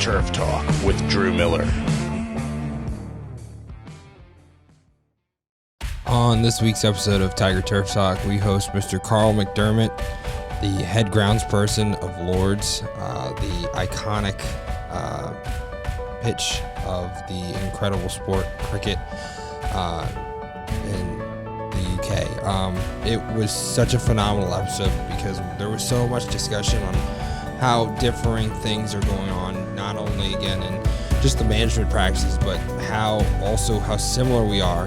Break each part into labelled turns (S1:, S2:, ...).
S1: Turf Talk with Drew Miller.
S2: On this week's episode of Tiger Turf Talk, we host Mr. Karl McDermott, the head groundsperson of Lords, the iconic pitch of the incredible sport cricket in the UK. It was such a phenomenal episode because there was so much discussion on how differing things are going on, not only again in just the management practices, but how similar we are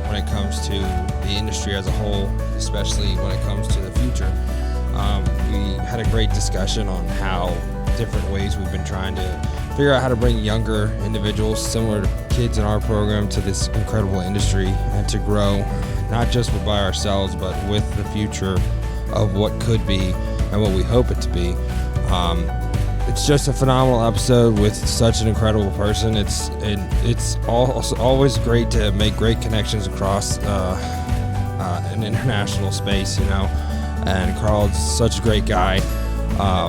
S2: when it comes to the industry as a whole, especially when it comes to the future. We had a great discussion on how different ways we've been trying to figure out how to bring younger individuals, similar to kids in our program, to this incredible industry and to grow, not just by ourselves, but with the future of what could be and what we hope it to be. It's just a phenomenal episode with such an incredible person. It's always great to make great connections across an international space, and Karl's such a great guy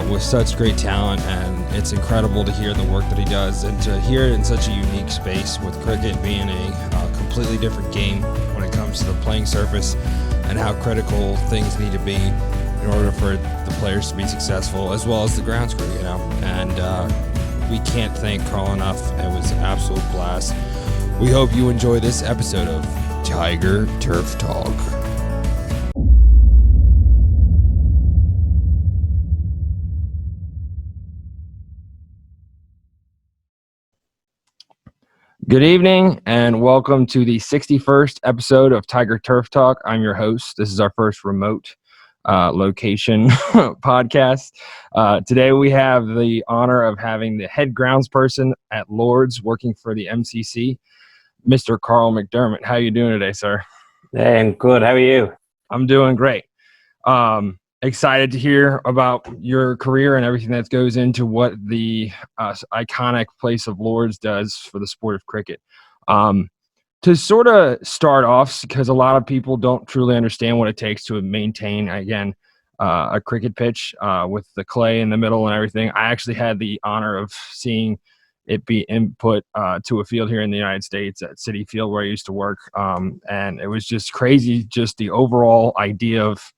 S2: with such great talent, and it's incredible to hear the work that he does and to hear it in such a unique space, with cricket being a completely different game when it comes to the playing surface and how critical things need to be in order for the players to be successful, as well as the grounds crew, and we can't thank Karl enough. It was an absolute blast. We hope you enjoy this episode of Tiger Turf Talk. Good evening and welcome to the 61st episode of Tiger Turf Talk. I'm your host. This is our first remote location podcast. Today we have the honor of having the head groundsperson at Lords working for the MCC, Mr. Karl McDermott. How are you doing today, sir?
S3: Hey, I'm good. How are you?
S2: I'm doing great. Excited to hear about your career and everything that goes into what the iconic place of Lords does for the sport of cricket. To sort of start off, because a lot of people don't truly understand what it takes to maintain, again, a cricket pitch with the clay in the middle and everything. I actually had the honor of seeing it be input to a field here in the United States at Citi Field where I used to work. And it was just crazy, just the overall idea of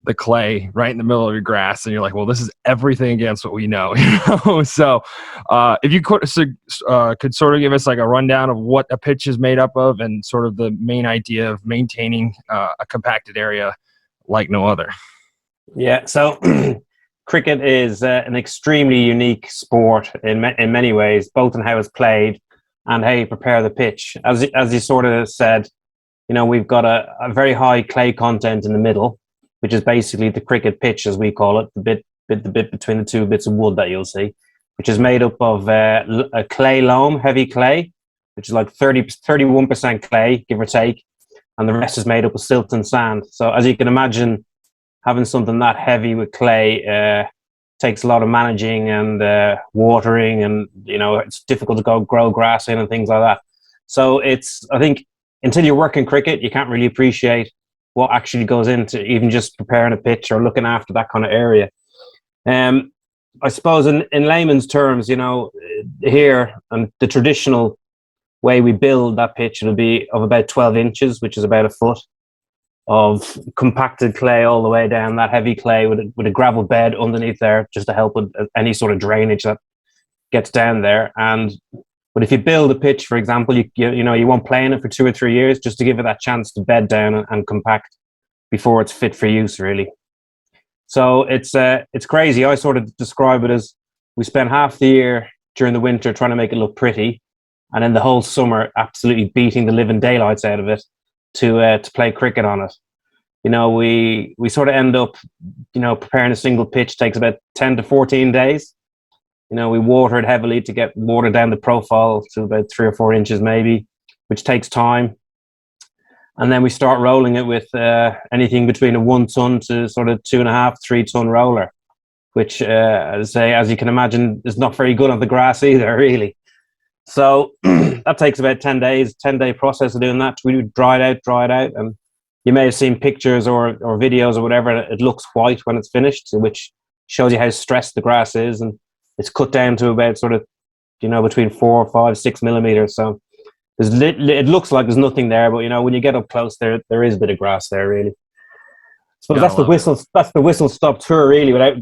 S2: the clay right in the middle of your grass, and you're like, well, this is everything against what we know. So if you could sort of give us like a rundown of what a pitch is made up of and sort of the main idea of maintaining a compacted area like no other.
S3: Yeah, so cricket is an extremely unique sport in many ways, both in how it's played and how you prepare the pitch. As you sort of said, we've got a very high clay content in the middle, which is basically the cricket pitch, as we call it, the bit between the two bits of wood that you'll see, which is made up of a clay loam, heavy clay, which is like 31% clay, give or take, and the rest is made up of silt and sand. So as you can imagine, having something that heavy with clay takes a lot of managing and watering, and it's difficult to grow grass in and things like that. So I think until you're working cricket, you can't really appreciate what actually goes into even just preparing a pitch or looking after that kind of area. I suppose in layman's terms, here, and the traditional way we build that pitch, it'll be of about 12 inches, which is about a foot of compacted clay all the way down, that heavy clay with a gravel bed underneath there, just to help with any sort of drainage that gets down there. But if you build a pitch, for example, you won't play in it for 2 or 3 years just to give it that chance to bed down and compact before it's fit for use, really. So it's crazy. I sort of describe it as we spend half the year during the winter trying to make it look pretty, and then the whole summer absolutely beating the living daylights out of it to play cricket on it. We sort of end up, preparing a single pitch takes about 10 to 14 days. We water it heavily to get water down the profile to about 3 or 4 inches maybe, which takes time. And then we start rolling it with anything between a 1 ton to sort of 2.5, 3 ton roller, which, as you can imagine, is not very good on the grass either, really. So that takes about 10 days, 10-day process of doing that. We dry it out. And you may have seen pictures or videos or whatever. It looks white when it's finished, which shows you how stressed the grass is. And it's cut down to about sort of between 4, 5, 6 millimeters. So it looks like there's nothing there, but when you get up close, there is a bit of grass there, really. So
S2: Gotta
S3: that's the
S2: love it.
S3: whistle. That's the whistle stop tour, really, without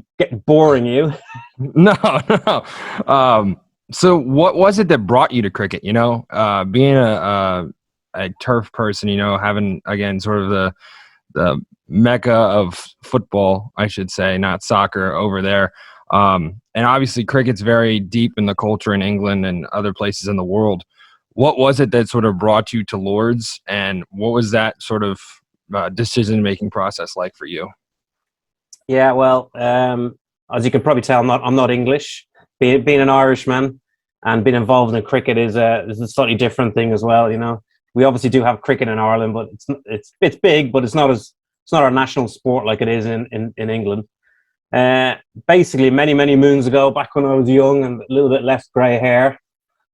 S3: boring you.
S2: No, no. So what was it that brought you to cricket? Being a turf person, having again sort of the mecca of football, I should say, not soccer over there. And obviously cricket's very deep in the culture in England and other places in the world. What was it that sort of brought you to Lord's, and what was that sort of decision-making process like for you?
S3: Yeah, well, as you can probably tell, I'm not English. Being an Irishman and being involved in cricket is a slightly different thing as well. We obviously do have cricket in Ireland, but it's big, but it's not our national sport like it is in England. Basically, many moons ago, back when I was young and a little bit less grey hair,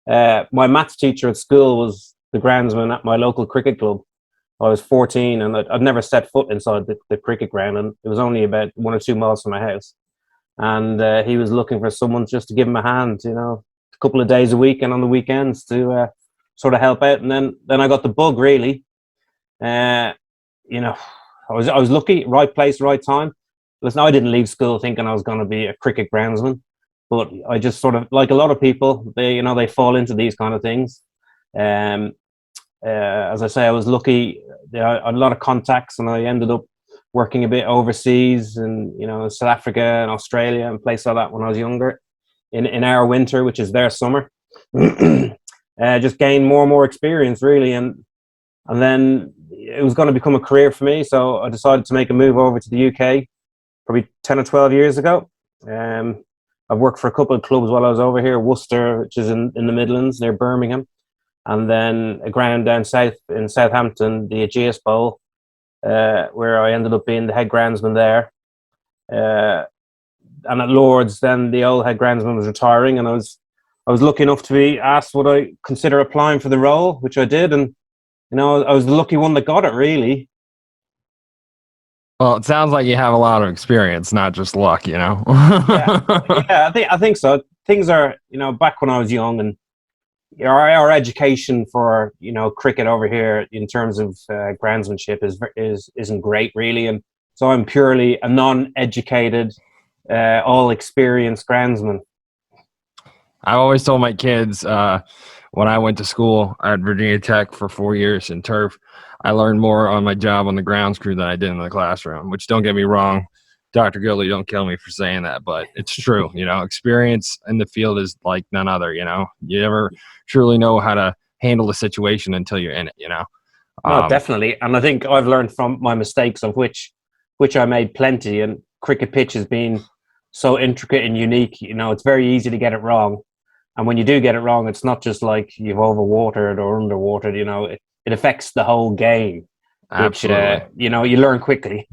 S3: my maths teacher at school was the groundsman at my local cricket club. I was 14 and I'd never set foot inside the cricket ground, and it was only about 1 or 2 miles from my house. And he was looking for someone just to give him a hand, a couple of days a week and on the weekends to sort of help out. And then I got the bug, really. I was lucky, right place, right time. Listen, I didn't leave school thinking I was going to be a cricket groundsman, but I just sort of, like a lot of people, they fall into these kind of things. As I say, I was lucky. I had a lot of contacts, and I ended up working a bit overseas, and South Africa and Australia and places like that when I was younger. In our winter, which is their summer, just gained more and more experience, really, and then it was going to become a career for me. So I decided to make a move over to the UK, probably 10 or 12 years ago. I've worked for a couple of clubs while I was over here, Worcester, which is in the Midlands near Birmingham. And then a ground down south in Southampton, the Aegeus Bowl, where I ended up being the head groundsman there. And at Lord's, then the old head groundsman was retiring, and I was lucky enough to be asked would I consider applying for the role, which I did, and I was the lucky one that got it, really.
S2: Well, it sounds like you have a lot of experience, not just luck,
S3: Yeah, I think so. Things are, back when I was young, and our education for cricket over here in terms of groundsmanship isn't great, really, and so I'm purely a non-educated, all experienced groundsman.
S2: I've always told my kids when I went to school at Virginia Tech for 4 years in turf, I learned more on my job on the grounds crew than I did in the classroom, which, don't get me wrong, Dr. Gilly, don't kill me for saying that, but it's true. Experience in the field is like none other. You never truly know how to handle a situation until you're in it.
S3: No, definitely, and I think I've learned from my mistakes, of which I made plenty. And cricket pitch has been so intricate and unique. It's very easy to get it wrong, and when you do get it wrong, it's not just like you've overwatered or underwatered. It affects the whole game.
S2: Absolutely.
S3: Which, you learn quickly.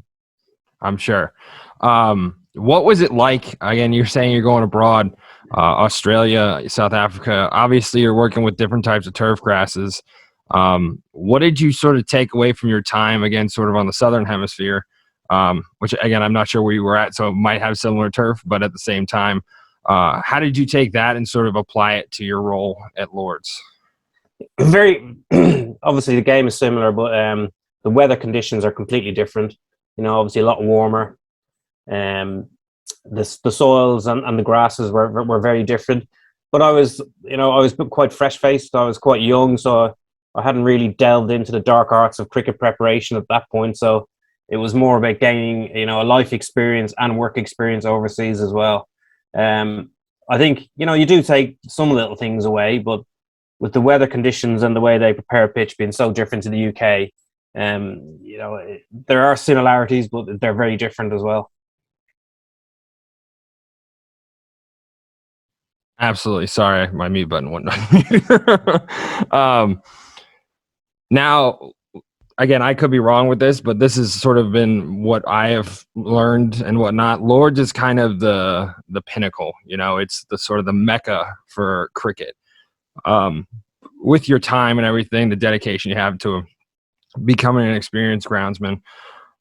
S2: I'm sure. What was it like? Again, you're saying you're going abroad, Australia, South Africa. Obviously, you're working with different types of turf grasses. What did you sort of take away from your time, again, sort of on the Southern Hemisphere, which, again, I'm not sure where you were at, so it might have similar turf, but at the same time, how did you take that and sort of apply it to your role at Lord's?
S3: Very obviously, the game is similar, but the weather conditions are completely different. Obviously a lot warmer. The soils and the grasses were very different. But I was quite fresh faced. I was quite young, so I hadn't really delved into the dark arts of cricket preparation at that point. So it was more about gaining, a life experience and work experience overseas as well. I think you do take some little things away, but with the weather conditions and the way they prepare a pitch being so different to the UK, there are similarities, but they're very different as well.
S2: Absolutely. Sorry, my mute button went. Now, again, I could be wrong with this, but this has sort of been what I have learned and whatnot. Lord's is kind of the pinnacle. It's the sort of the mecca for cricket. With your time and everything, the dedication you have to becoming an experienced groundsman,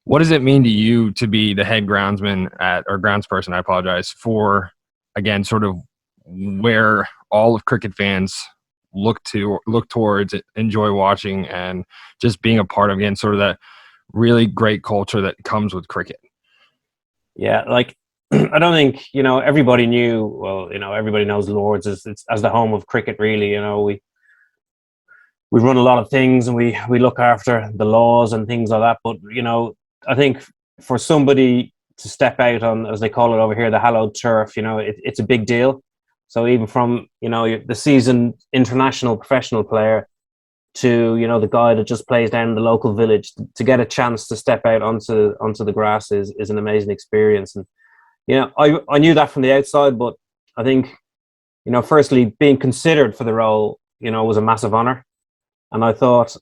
S2: what does it mean to you to be the head groundsman or groundsperson, I apologize, for, again, sort of
S4: where all of cricket fans look towards, enjoy watching, and just being a part of, again, sort of that really great culture that comes with cricket.
S3: Yeah, like I don't think everybody knew. Well, everybody knows Lords as the home of cricket. Really, we run a lot of things and we look after the laws and things like that. But I think for somebody to step out on, as they call it over here, the hallowed turf, it's a big deal. So even from the seasoned international professional player to the guy that just plays down in the local village, to get a chance to step out onto the grass is an amazing experience. And I knew that from the outside, but I think firstly being considered for the role was a massive honor. And I thought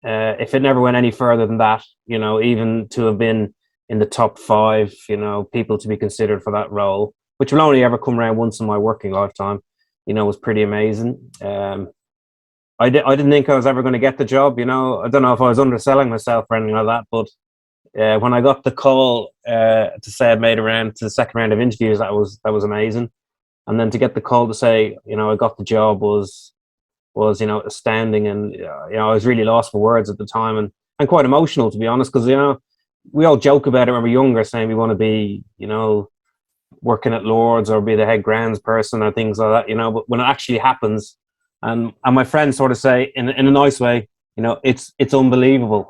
S3: if it never went any further than that, even to have been in the top 5, people to be considered for that role, which will only ever come around once in my working lifetime, was pretty amazing. I didn't think I was ever going to get the job. I don't know if I was underselling myself or anything like that, but when I got the call to say I'd made around to the second round of interviews, that was amazing. And then to get the call to say, I got the job was astounding. And, I was really lost for words at the time and quite emotional, to be honest, because, we all joke about it when we're younger, saying we want to be, working at Lords or be the head grounds person or things like that, but when it actually happens, and my friends sort of say in a nice way, it's unbelievable,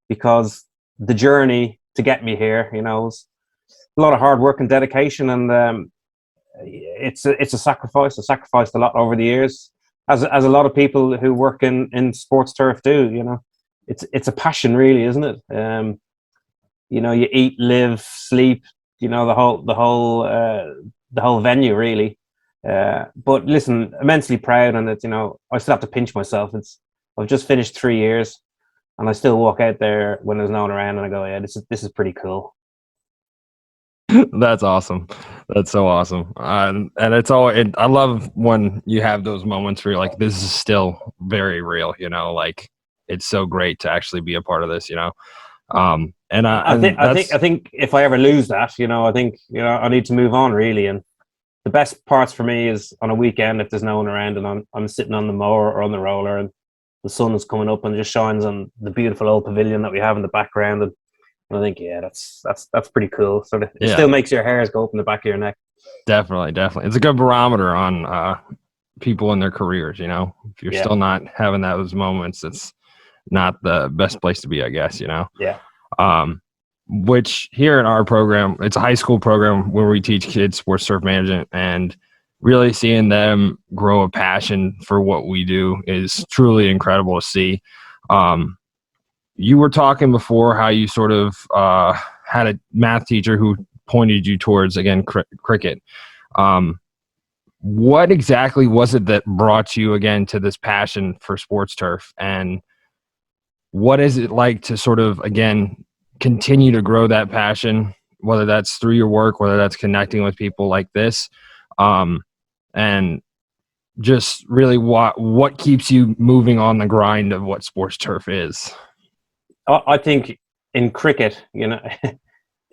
S3: because the journey to get me here, was a lot of hard work and dedication, and it's a sacrifice. I sacrificed a lot over the years, as a lot of people who work in sports turf do. It's a passion, really, isn't it? You eat, live, sleep, the whole venue, really. But listen, immensely proud, and it's I still have to pinch myself. I've just finished 3 years, and I still walk out there when there's no one around, and I go, yeah, this is pretty cool.
S4: That's awesome. That's so awesome. And it's I love when you have those moments where you're like, this is still very real. Like it's so great to actually be a part of this. And
S3: I think if I ever lose that, I think I need to move on, really. And the best parts for me is on a weekend, if there's no one around and I'm sitting on the mower or on the roller and the sun is coming up and just shines on the beautiful old pavilion that we have in the background, and I think, yeah, that's pretty cool. So it still makes your hairs go up in the back of your neck.
S4: Definitely. It's a good barometer on people in their careers. If you're still not having those moments, it's not the best place to be, I guess.
S3: Yeah.
S4: Which here in our program, it's a high school program where we teach kids sports turf management, and really seeing them grow a passion for what we do is truly incredible to see. You were talking before how you sort of had a math teacher who pointed you towards, again, cricket. What exactly was it that brought you, again, to this passion for sports turf? And what is it like to sort of, again, continue to grow that passion, whether that's through your work, whether that's connecting with people like this, and just really what keeps you moving on the grind of what sports turf is?
S3: I think in cricket,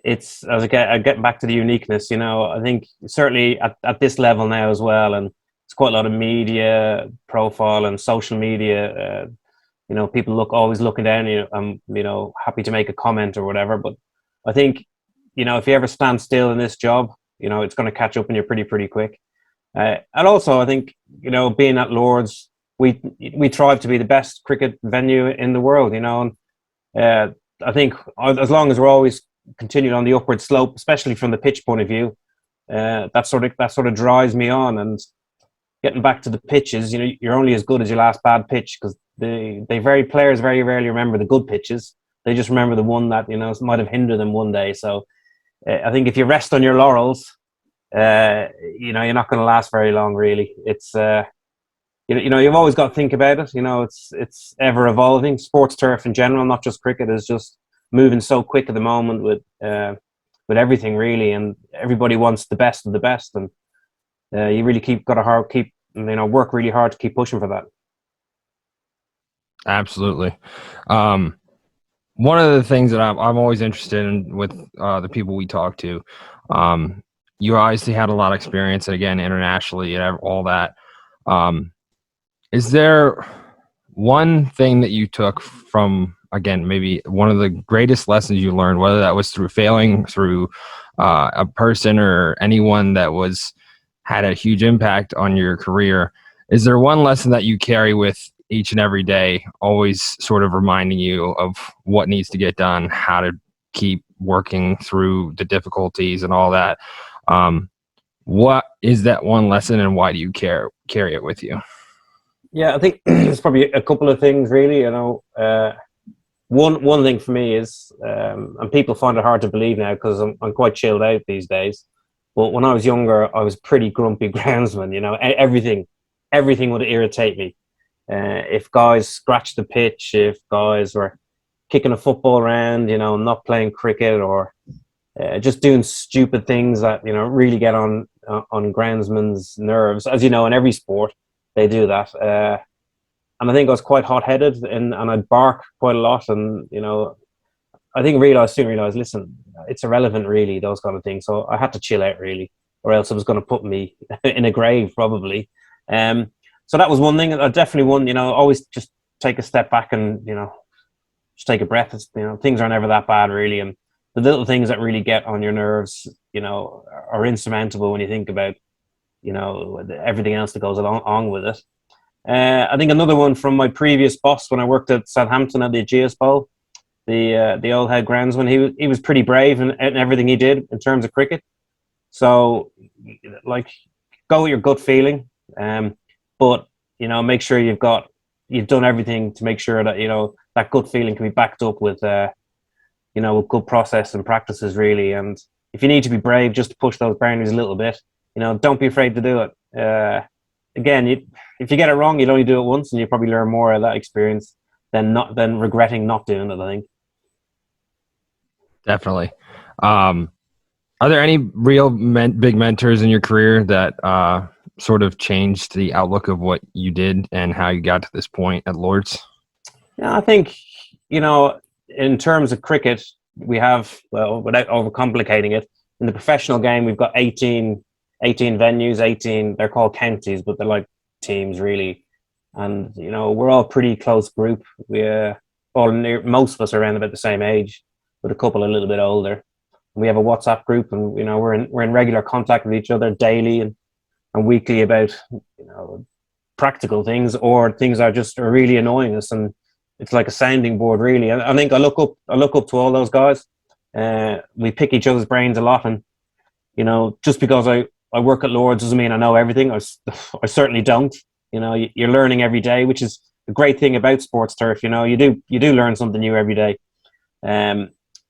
S3: it's, as I get back to the uniqueness, I think certainly at this level now as well, and it's quite a lot of media profile and social media, people always looking down, happy to make a comment or whatever. But I think, if you ever stand still in this job, it's going to catch up on you pretty quick. And also, I think, being at Lords, we strive to be the best cricket venue in the world, and I think as long as we're always continuing on the upward slope, especially from the pitch point of view, that sort of drives me on. And getting back to the pitches, you're only as good as your last bad pitch, because players very rarely remember the good pitches. They just remember the one that might have hindered them one day. So I think if you rest on your laurels, you're not going to last very long, really. It's you've always got to think about it. It's ever evolving. Sports turf in general, not just cricket, is just moving so quick at the moment with everything, really, and everybody wants the best of the best, and you really work really hard to keep pushing for that.
S4: Absolutely. One of the things that I'm always interested in with the people we talk to, you obviously had a lot of experience, and again, internationally and all that. Is there one thing that you took from, again, maybe one of the greatest lessons you learned, whether that was through failing, through a person or anyone that had a huge impact on your career? Is there one lesson that you carry with each and every day, always sort of reminding you of what needs to get done, how to keep working through the difficulties and all that? What is that one lesson, and why do you carry it with you?
S3: Yeah, I think there's probably a couple of things, really. One thing for me is, and people find it hard to believe now because I'm quite chilled out these days. But when I was younger, I was pretty grumpy groundsman. Everything would irritate me. If guys scratched the pitch, if guys were kicking a football around, not playing cricket, or just doing stupid things that really get on groundsmen's nerves. As you know, in every sport, they do that. And I think I was quite hot-headed, and I'd bark quite a lot. And I think soon realised, listen, it's irrelevant, really, those kind of things. So I had to chill out, really, or else it was going to put me in a grave, probably. So that was one thing. I definitely always just take a step back and just take a breath. Things are never that bad, really, and the little things that really get on your nerves, are insurmountable when you think about everything else that goes along with it. I think another one from my previous boss when I worked at Southampton at the Aegeus Bowl, the old head groundsman. He was pretty brave in everything he did in terms of cricket. So, go with your gut feeling, but make sure you've done everything to make sure that that gut feeling can be backed up with with good process and practices, really. And if you need to be brave, just to push those boundaries a little bit, don't be afraid to do it. Again, if you get it wrong, you'd only do it once, and you probably learn more of that experience than regretting not doing it, I think.
S4: Definitely. Are there any real big mentors in your career that sort of changed the outlook of what you did and how you got to this point at Lord's?
S3: Yeah, I think, in terms of cricket, we have, without overcomplicating it, in the professional game, we've got 18 venues, they're called counties, but they're like teams, really. And, we're all a pretty close group. Most of us are around about the same age, with a couple a little bit older. We have a WhatsApp group, and, we're in regular contact with each other daily and weekly about, practical things or things that are really annoying us. And it's like a sounding board, really. I think I look up to all those guys. We pick each other's brains a lot, and, just because I work at Lord's doesn't mean I know everything. I certainly don't. You're learning every day, which is the great thing about sports turf. You do learn something new every day.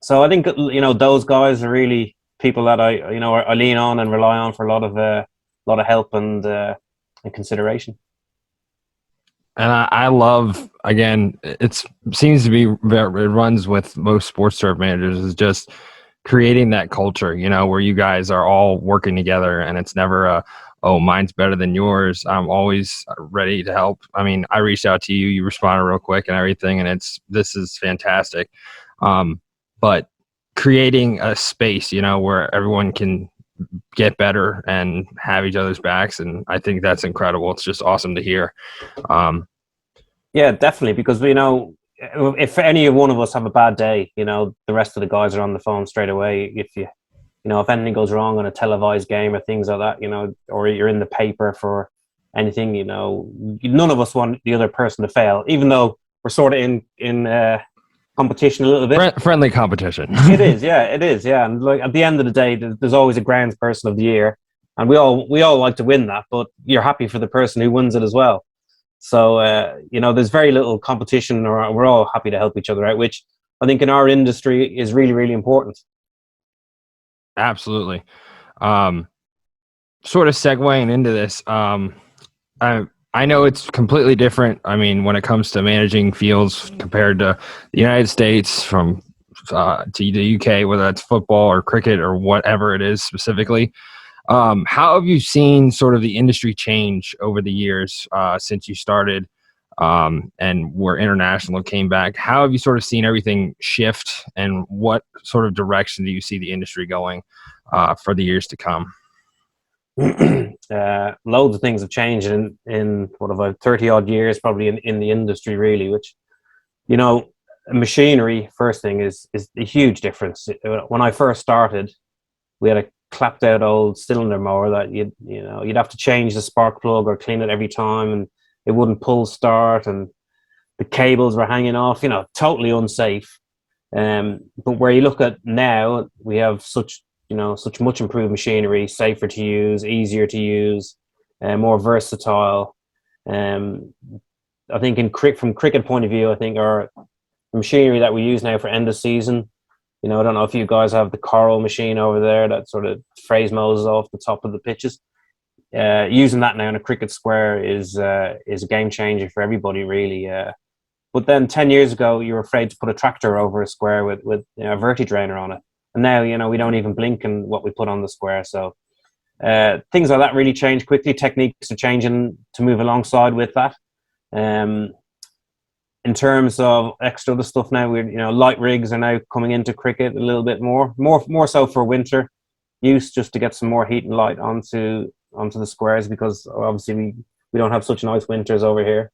S3: So I think those guys are really people that I lean on and rely on for a lot of help and consideration.
S4: And I love, again, it seems to be, it runs with most sports turf managers, is just creating that culture, where you guys are all working together, and it's never oh, mine's better than yours. I'm always ready to help. I mean, I reached out to you, you responded real quick and everything, and this is fantastic. But creating a space, where everyone can get better and have each other's backs, and I think that's incredible. It's just awesome to hear.
S3: Yeah, definitely, because if any one of us have a bad day, the rest of the guys are on the phone straight away. If anything goes wrong on a televised game or things like that, or you're in the paper for anything, none of us want the other person to fail, even though we're sort of in competition a little bit.
S4: Friendly competition.
S3: It is, yeah. And at the end of the day, there's always a grounds person of the year, and we all like to win that, but you're happy for the person who wins it as well. So there's very little competition, or we're all happy to help each other out, which I think in our industry is really, really important.
S4: Absolutely. Sort of segueing into this, I know it's completely different. I mean, when it comes to managing fields compared to the United States, from to the UK, whether that's football or cricket or whatever it is specifically. How have you seen sort of the industry change over the years since you started and were international, came back? How have you sort of seen everything shift, and what sort of direction do you see the industry going for the years to come?
S3: Loads of things have changed in what about 30 odd years, probably in the industry, really. Which, you know, machinery, first thing, is a huge difference. When I first started, we had a clapped out old cylinder mower that you'd have to change the spark plug or clean it every time, and it wouldn't pull start, and the cables were hanging off. Totally unsafe. But where you look at now, we have such much improved machinery, safer to use, easier to use, more versatile. Um, I think from cricket point of view, I think our machinery that we use now for end of season. I don't know if you guys have the Coral machine over there that sort of phrase mows off the top of the pitches. Using that now in a cricket square is a game changer for everybody, really. But then 10 years ago, you were afraid to put a tractor over a square with a verti drainer on it. And now, we don't even blink in what we put on the square. So things like that really change quickly. Techniques are changing to move alongside with that. In terms of extra other stuff now, light rigs are now coming into cricket a little bit more so for winter use, just to get some more heat and light onto the squares, because obviously we don't have such nice winters over here.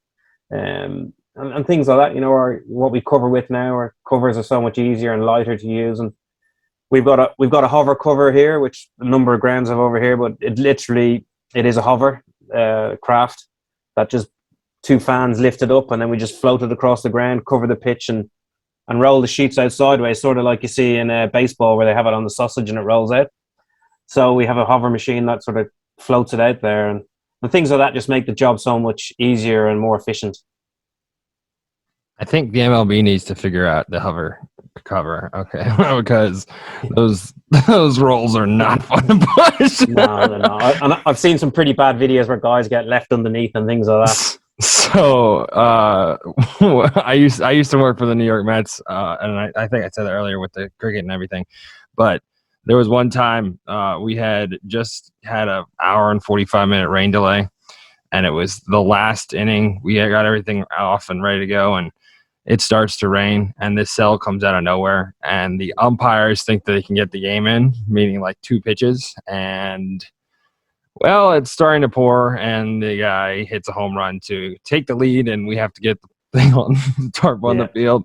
S3: And things like that, what we cover with now, our covers are so much easier and lighter to use. And we've got a hover cover here, which a number of grounds have over here, but it is a hover craft that just two fans lifted up, and then we just floated across the ground, cover the pitch, and roll the sheets out sideways, sort of like you see in baseball where they have it on the sausage and it rolls out. So we have a hover machine that sort of floats it out there, and things like that just make the job so much easier and more efficient.
S4: I think the MLB needs to figure out the hover cover, okay, because those rolls are not fun to push.
S3: No. I've seen some pretty bad videos where guys get left underneath and things like that.
S4: So I used to work for the New York Mets, and I think I said that earlier with the cricket and everything, but there was one time we had just had an hour and 45-minute rain delay, and it was the last inning. We got everything off and ready to go, and it starts to rain, and this cell comes out of nowhere, and the umpires think that they can get the game in, meaning like 2 pitches, and well, it's starting to pour, and the guy hits a home run to take the lead, and we have to get the thing on the tarp on the field.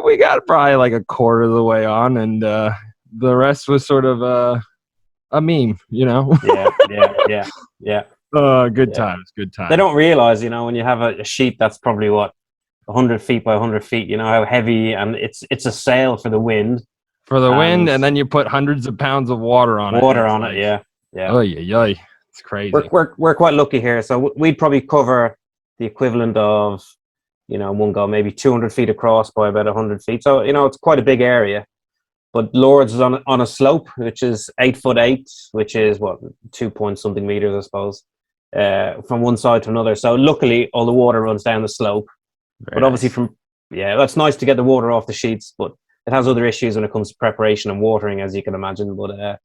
S4: We got probably like a quarter of the way on, and the rest was sort of a meme,
S3: Yeah.
S4: Good times.
S3: They don't realize, when you have a sheet that's probably 100 feet by 100 feet, how heavy, and it's a sail for the wind.
S4: And then you put hundreds of pounds of water on it.
S3: Yeah.
S4: Oh yeah, it's crazy.
S3: We're quite lucky here, so we'd probably cover the equivalent of, one go maybe 200 feet across by about 100 feet. So it's quite a big area. But Lords is on a slope which is 8'8", which is 2 point something meters, I suppose, from one side to another. So luckily, all the water runs down the slope. But obviously, that's nice to get the water off the sheets, but it has other issues when it comes to preparation and watering, as you can imagine. But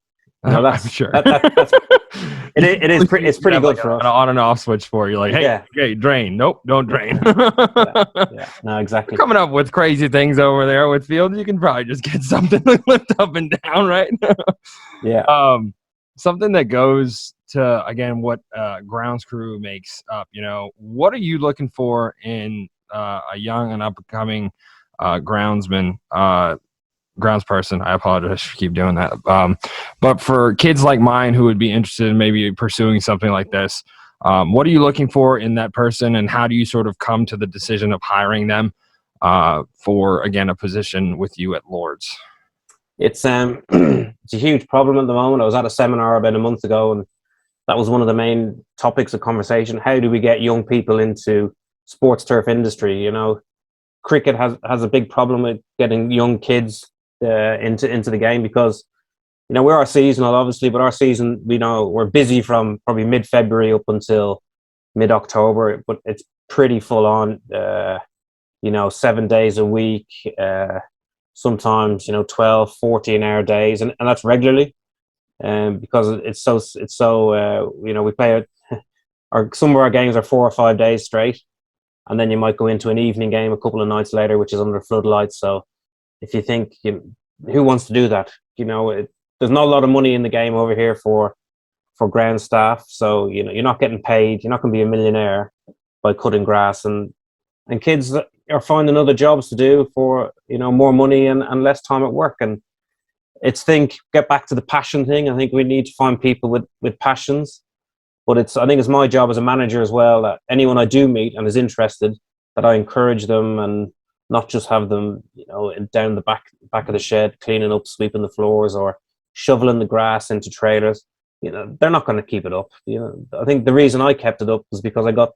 S3: that's
S4: I'm sure.
S3: It's pretty good for us.
S4: An on and off switch for you, like, hey, drain. Nope, don't drain.
S3: No, exactly.
S4: You're coming up with crazy things over there with field. You can probably just get something to lift up and down, right?
S3: Yeah.
S4: Something that goes to, again, what grounds crew makes up. What are you looking for in a young and up and coming groundsman? Groundsperson. I apologize for keep doing that. But for kids like mine who would be interested in maybe pursuing something like this, what are you looking for in that person, and how do you sort of come to the decision of hiring them for, again, a position with you at Lords?
S3: It's it's a huge problem at the moment. I was at a seminar about a month ago, and that was one of the main topics of conversation. How do we get young people into sports turf industry? Cricket has a big problem with getting young kids into the game, because we are seasonal, obviously, but our season, we're busy from probably mid-February up until mid-October, but it's pretty full on. 7 days a week, sometimes 12, 14-hour days, and that's regularly, because it's so we play some of our games are 4 or 5 days straight, and then you might go into an evening game a couple of nights later, which is under floodlights. So if you think, who wants to do that? There's not a lot of money in the game over here for for ground staff. So, you know, you're not getting paid. You're not going to be a millionaire by cutting grass. And kids are finding other jobs to do for, you know, more money and less time at work. And get back to the passion thing. I think we need to find people with passions. But I think it's my job as a manager as well, that anyone I do meet and is interested, that I encourage them and not just have them, you know, down the back of the shed, cleaning up, sweeping the floors, or shoveling the grass into trailers. You know, they're not going to keep it up. You know, I think the reason I kept it up was because I got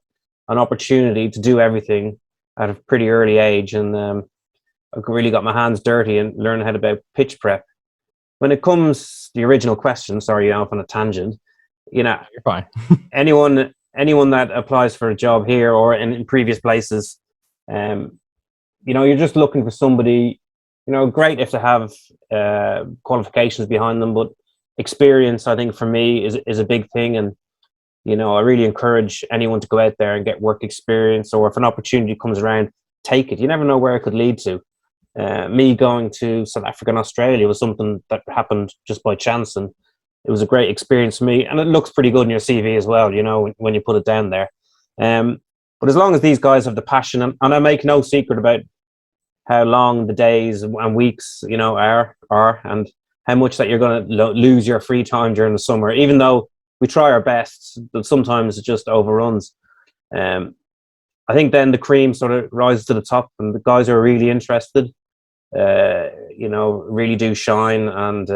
S3: an opportunity to do everything at a pretty early age, and I really got my hands dirty and learned how about pitch prep. When it comes to the original question, sorry, off on a tangent. You know,
S4: you're fine.
S3: anyone that applies for a job here or in previous places, you know, you're just looking for somebody, you know, great if they have qualifications behind them, but experience, I think, for me is a big thing. And, you know, I really encourage anyone to go out there and get work experience, or if an opportunity comes around, take it. You never know where it could lead to. Me going to South Africa and Australia was something that happened just by chance, and it was a great experience for me, and it looks pretty good in your CV as well, you know, when you put it down there. But as long as these guys have the passion, and I make no secret about how long the days and weeks, you know, are, and how much that you're going to lose your free time during the summer, even though we try our best, but sometimes it just overruns. I think then the cream sort of rises to the top, and the guys who are really interested, you know, really do shine, and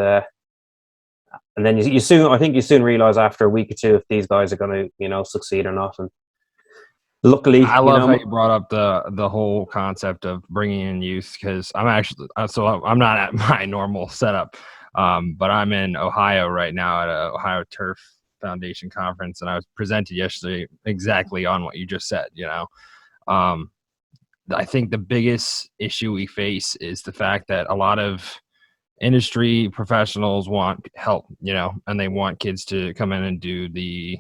S3: then you soon realize after a week or two if these guys are going to, you know, succeed or not. And luckily,
S4: I love how you brought up the whole concept of bringing in youth, because I'm not at my normal setup, but I'm in Ohio right now at a Ohio Turf Foundation conference, and I was presented yesterday exactly on what you just said. You know, I think the biggest issue we face is the fact that a lot of industry professionals want help, you know, and they want kids to come in and do the,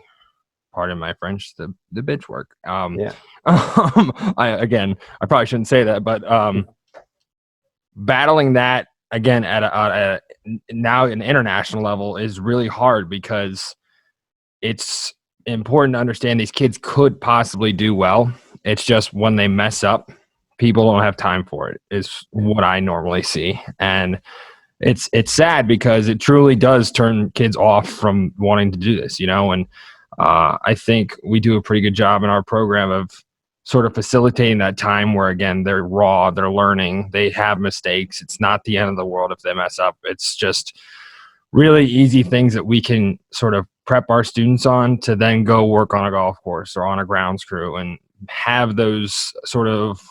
S4: pardon my French, the bitch work.
S3: Yeah.
S4: I probably shouldn't say that, but battling that again at a now an international level is really hard, because it's important to understand these kids could possibly do well. It's just when they mess up, people don't have time for it, is what I normally see. And it's sad, because it truly does turn kids off from wanting to do this, you know. And I think we do a pretty good job in our program of sort of facilitating that time where, again, they're raw, they're learning, they have mistakes. It's not the end of the world if they mess up. It's just really easy things that we can sort of prep our students on to then go work on a golf course or on a grounds crew, and have those sort of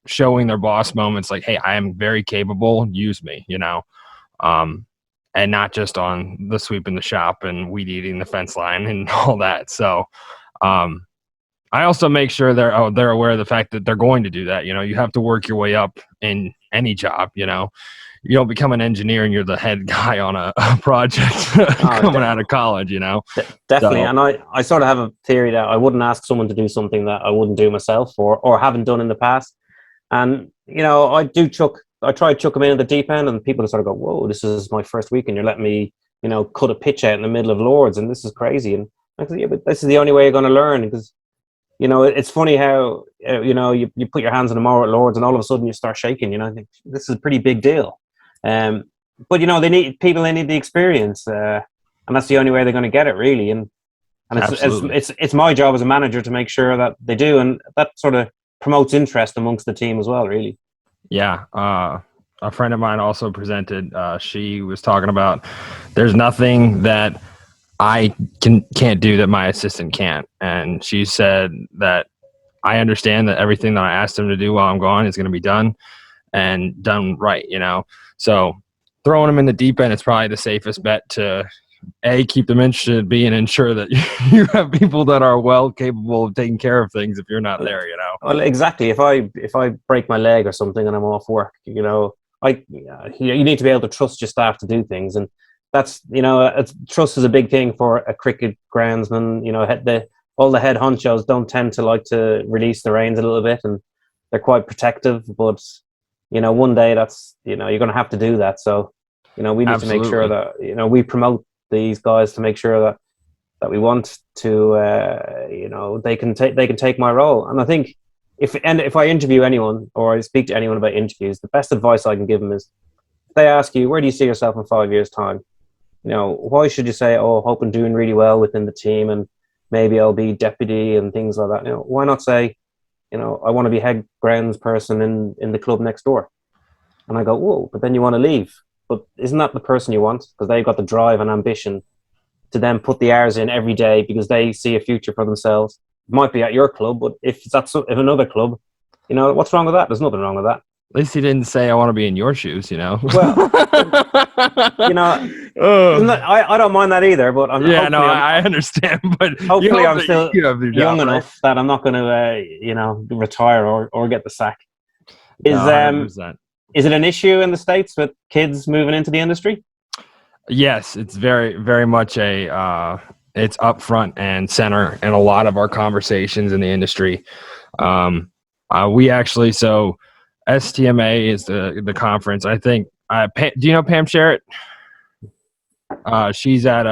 S4: showing their boss moments, like, hey, I am very capable, use me, you know. And not just on the sweep in the shop and weed eating the fence line and all that. So I also make sure they're aware of the fact that they're going to do that. You know, you have to work your way up in any job. You know, you don't become an engineer and you're the head guy on a project coming out of college, you know.
S3: Definitely. So, and I sort of have a theory that I wouldn't ask someone to do something that I wouldn't do myself or haven't done in the past. And, you know, I try to chuck them in at the deep end, and people sort of go, whoa, this is my first week and you're letting me, you know, cut a pitch out in the middle of Lords, and this is crazy. And I said, yeah, but this is the only way you're going to learn, because, you know, it's funny how, you know, you put your hands on the mower at Lords and all of a sudden you start shaking, you know. I think this is a pretty big deal. But, you know, they need the experience, and that's the only way they're going to get it, really. And it's my job as a manager to make sure that they do, and that sort of promotes interest amongst the team as well, really.
S4: Yeah. A friend of mine also presented, she was talking about there's nothing that I can't do that my assistant can't. And she said that I understand that everything that I asked him to do while I'm gone is going to be done and done right, you know. So throwing them in the deep end is probably the safest bet to keep them interested, B, and ensure that you have people that are well capable of taking care of things if you're not there, you know.
S3: Well, exactly. If I break my leg or something and I'm off work, you know, you need to be able to trust your staff to do things, and that's, you know, trust is a big thing for a cricket groundsman. You know, all the head honchos don't tend to like to release the reins a little bit, and they're quite protective. But, you know, one day that's, you know, you're going to have to do that. So, you know, we need to make sure that, you know, we promote these guys to make sure that that we want to, they can take my role. And I think if I interview anyone or I speak to anyone about interviews, the best advice I can give them is, if they ask you, where do you see yourself in 5 years' time? Why should you say, oh, hope I'm doing really well within the team and maybe I'll be deputy and things like that? Why not say, I want to be head grounds person in the club next door? And I go, whoa, but then you want to leave. But isn't that the person you want? Because they've got the drive and ambition to then put the hours in every day because they see a future for themselves. It might be at your club, but if another club, what's wrong with that? There's nothing wrong with that.
S4: At least he didn't say, I want to be in your shoes,
S3: Well, I don't mind that either, but
S4: I understand, but
S3: hopefully I'm still young enough that I'm not going to, retire or get the sack. Is it an issue in the States with kids moving into the industry?
S4: Yes, it's very, very much it's up front and center in a lot of our conversations in the industry. We actually, so STMA is the conference. I think, do you know Pam Sherritt? She's at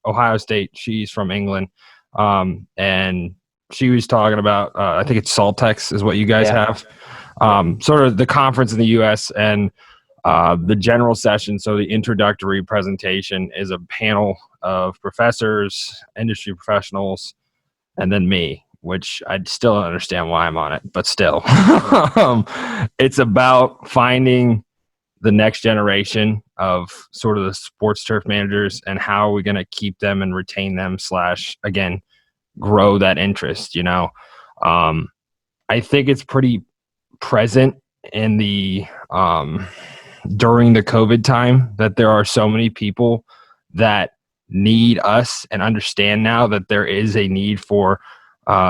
S4: Ohio State. She's from England. And she was talking about, I think it's Saltex is what you guys have. Sort of the conference in the U.S. and the general session, so the introductory presentation, is a panel of professors, industry professionals, and then me, which I still don't understand why I'm on it, but still. It's about finding the next generation of sort of the sports turf managers and how are we going to keep them and retain them / again, grow that interest, I think it's pretty present in the during the COVID time that there are so many people that need us and understand now that there is a need for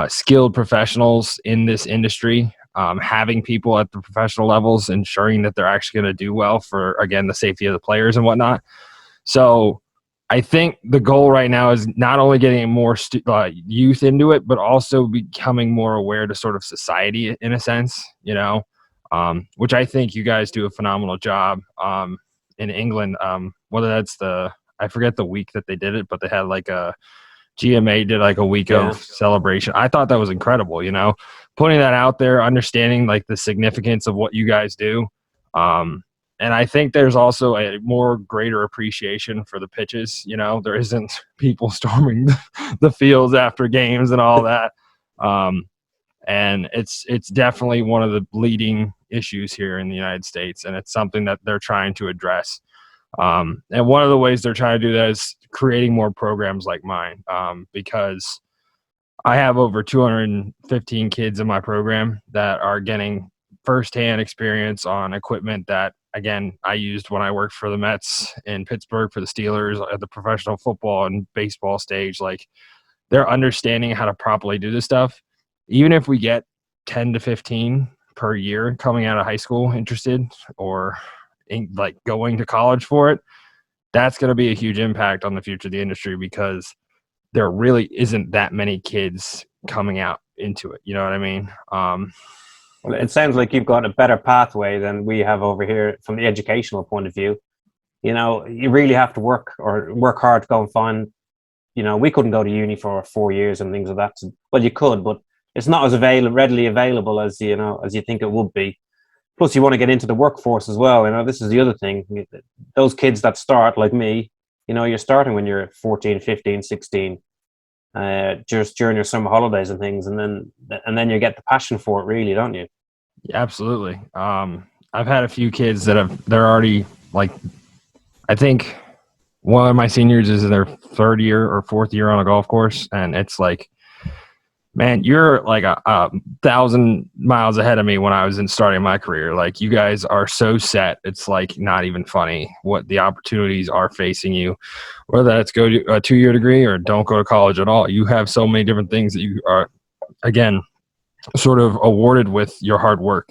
S4: skilled professionals in this industry, having people at the professional levels, ensuring that they're actually going to do well for, again, the safety of the players and whatnot. So I think the goal right now is not only getting more youth into it, but also becoming more aware to sort of society in a sense, which I think you guys do a phenomenal job in England. Whether that's I forget the week that they did it, but they had like a GMA did like a week of celebration. I thought that was incredible, putting that out there, understanding like the significance of what you guys do. And I think there's also a more greater appreciation for the pitches. There isn't people storming the fields after games and all that. And it's definitely one of the leading issues here in the United States, and it's something that they're trying to address. And one of the ways they're trying to do that is creating more programs like mine, because I have over 215 kids in my program that are getting firsthand experience on equipment that, again, I used when I worked for the Mets in Pittsburgh, for the Steelers, at the professional football and baseball stage. Like, they're understanding how to properly do this stuff. Even if we get 10 to 15 per year coming out of high school interested or going to college for it, that's going to be a huge impact on the future of the industry, because there really isn't that many kids coming out into it. You know what I mean?
S3: Well, it sounds like you've got a better pathway than we have over here from the educational point of view. You really have to work hard to go and find, we couldn't go to uni for 4 years and things like that. Well, you could, but it's not as readily available as as you think it would be. Plus, you want to get into the workforce as well. This is the other thing. Those kids that start, like me, you're starting when you're 14, 15, 16, just during your summer holidays and things, and then you get the passion for it, really, don't you?
S4: Yeah, absolutely. I've had a few kids they're already, like, I think one of my seniors is in their third year or fourth year on a golf course, and it's like, man, you're like a 1,000 miles ahead of me when I was starting my career. Like, you guys are so set. It's like not even funny what the opportunities are facing you, whether that's go to a 2-year degree or don't go to college at all. You have so many different things that you are, again, sort of awarded with your hard work,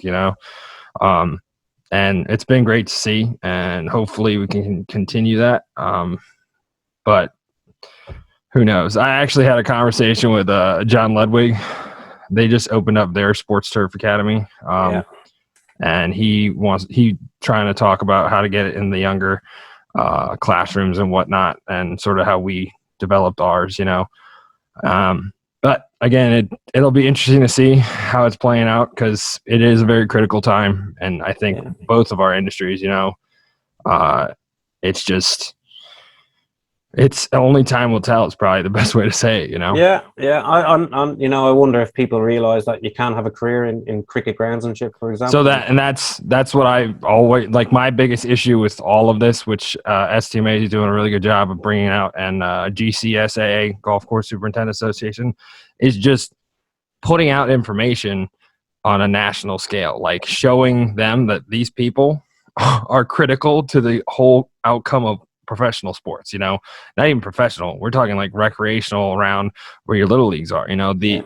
S4: and it's been great to see, and hopefully we can continue that. But who knows? I actually had a conversation with John Ludwig. They just opened up their sports turf academy, and he trying to talk about how to get it in the younger classrooms and whatnot, and sort of how we developed ours, you know. But again, it'll be interesting to see how it's playing out, because it is a very critical time, and I think both of our industries, you know, it's just, it's only time will tell. It's probably the best way to say it, you know.
S3: Yeah. You know, I wonder if people realize that you can have a career in cricket groundsmanship, for example.
S4: So that's what I always like. My biggest issue with all of this, which STMA is doing a really good job of bringing out, and GCSAA, Golf Course Superintendent Association, is just putting out information on a national scale, like showing them that these people are critical to the whole outcome of professional sports. You know, not even professional. We're talking like recreational, around where your little leagues are. You know, the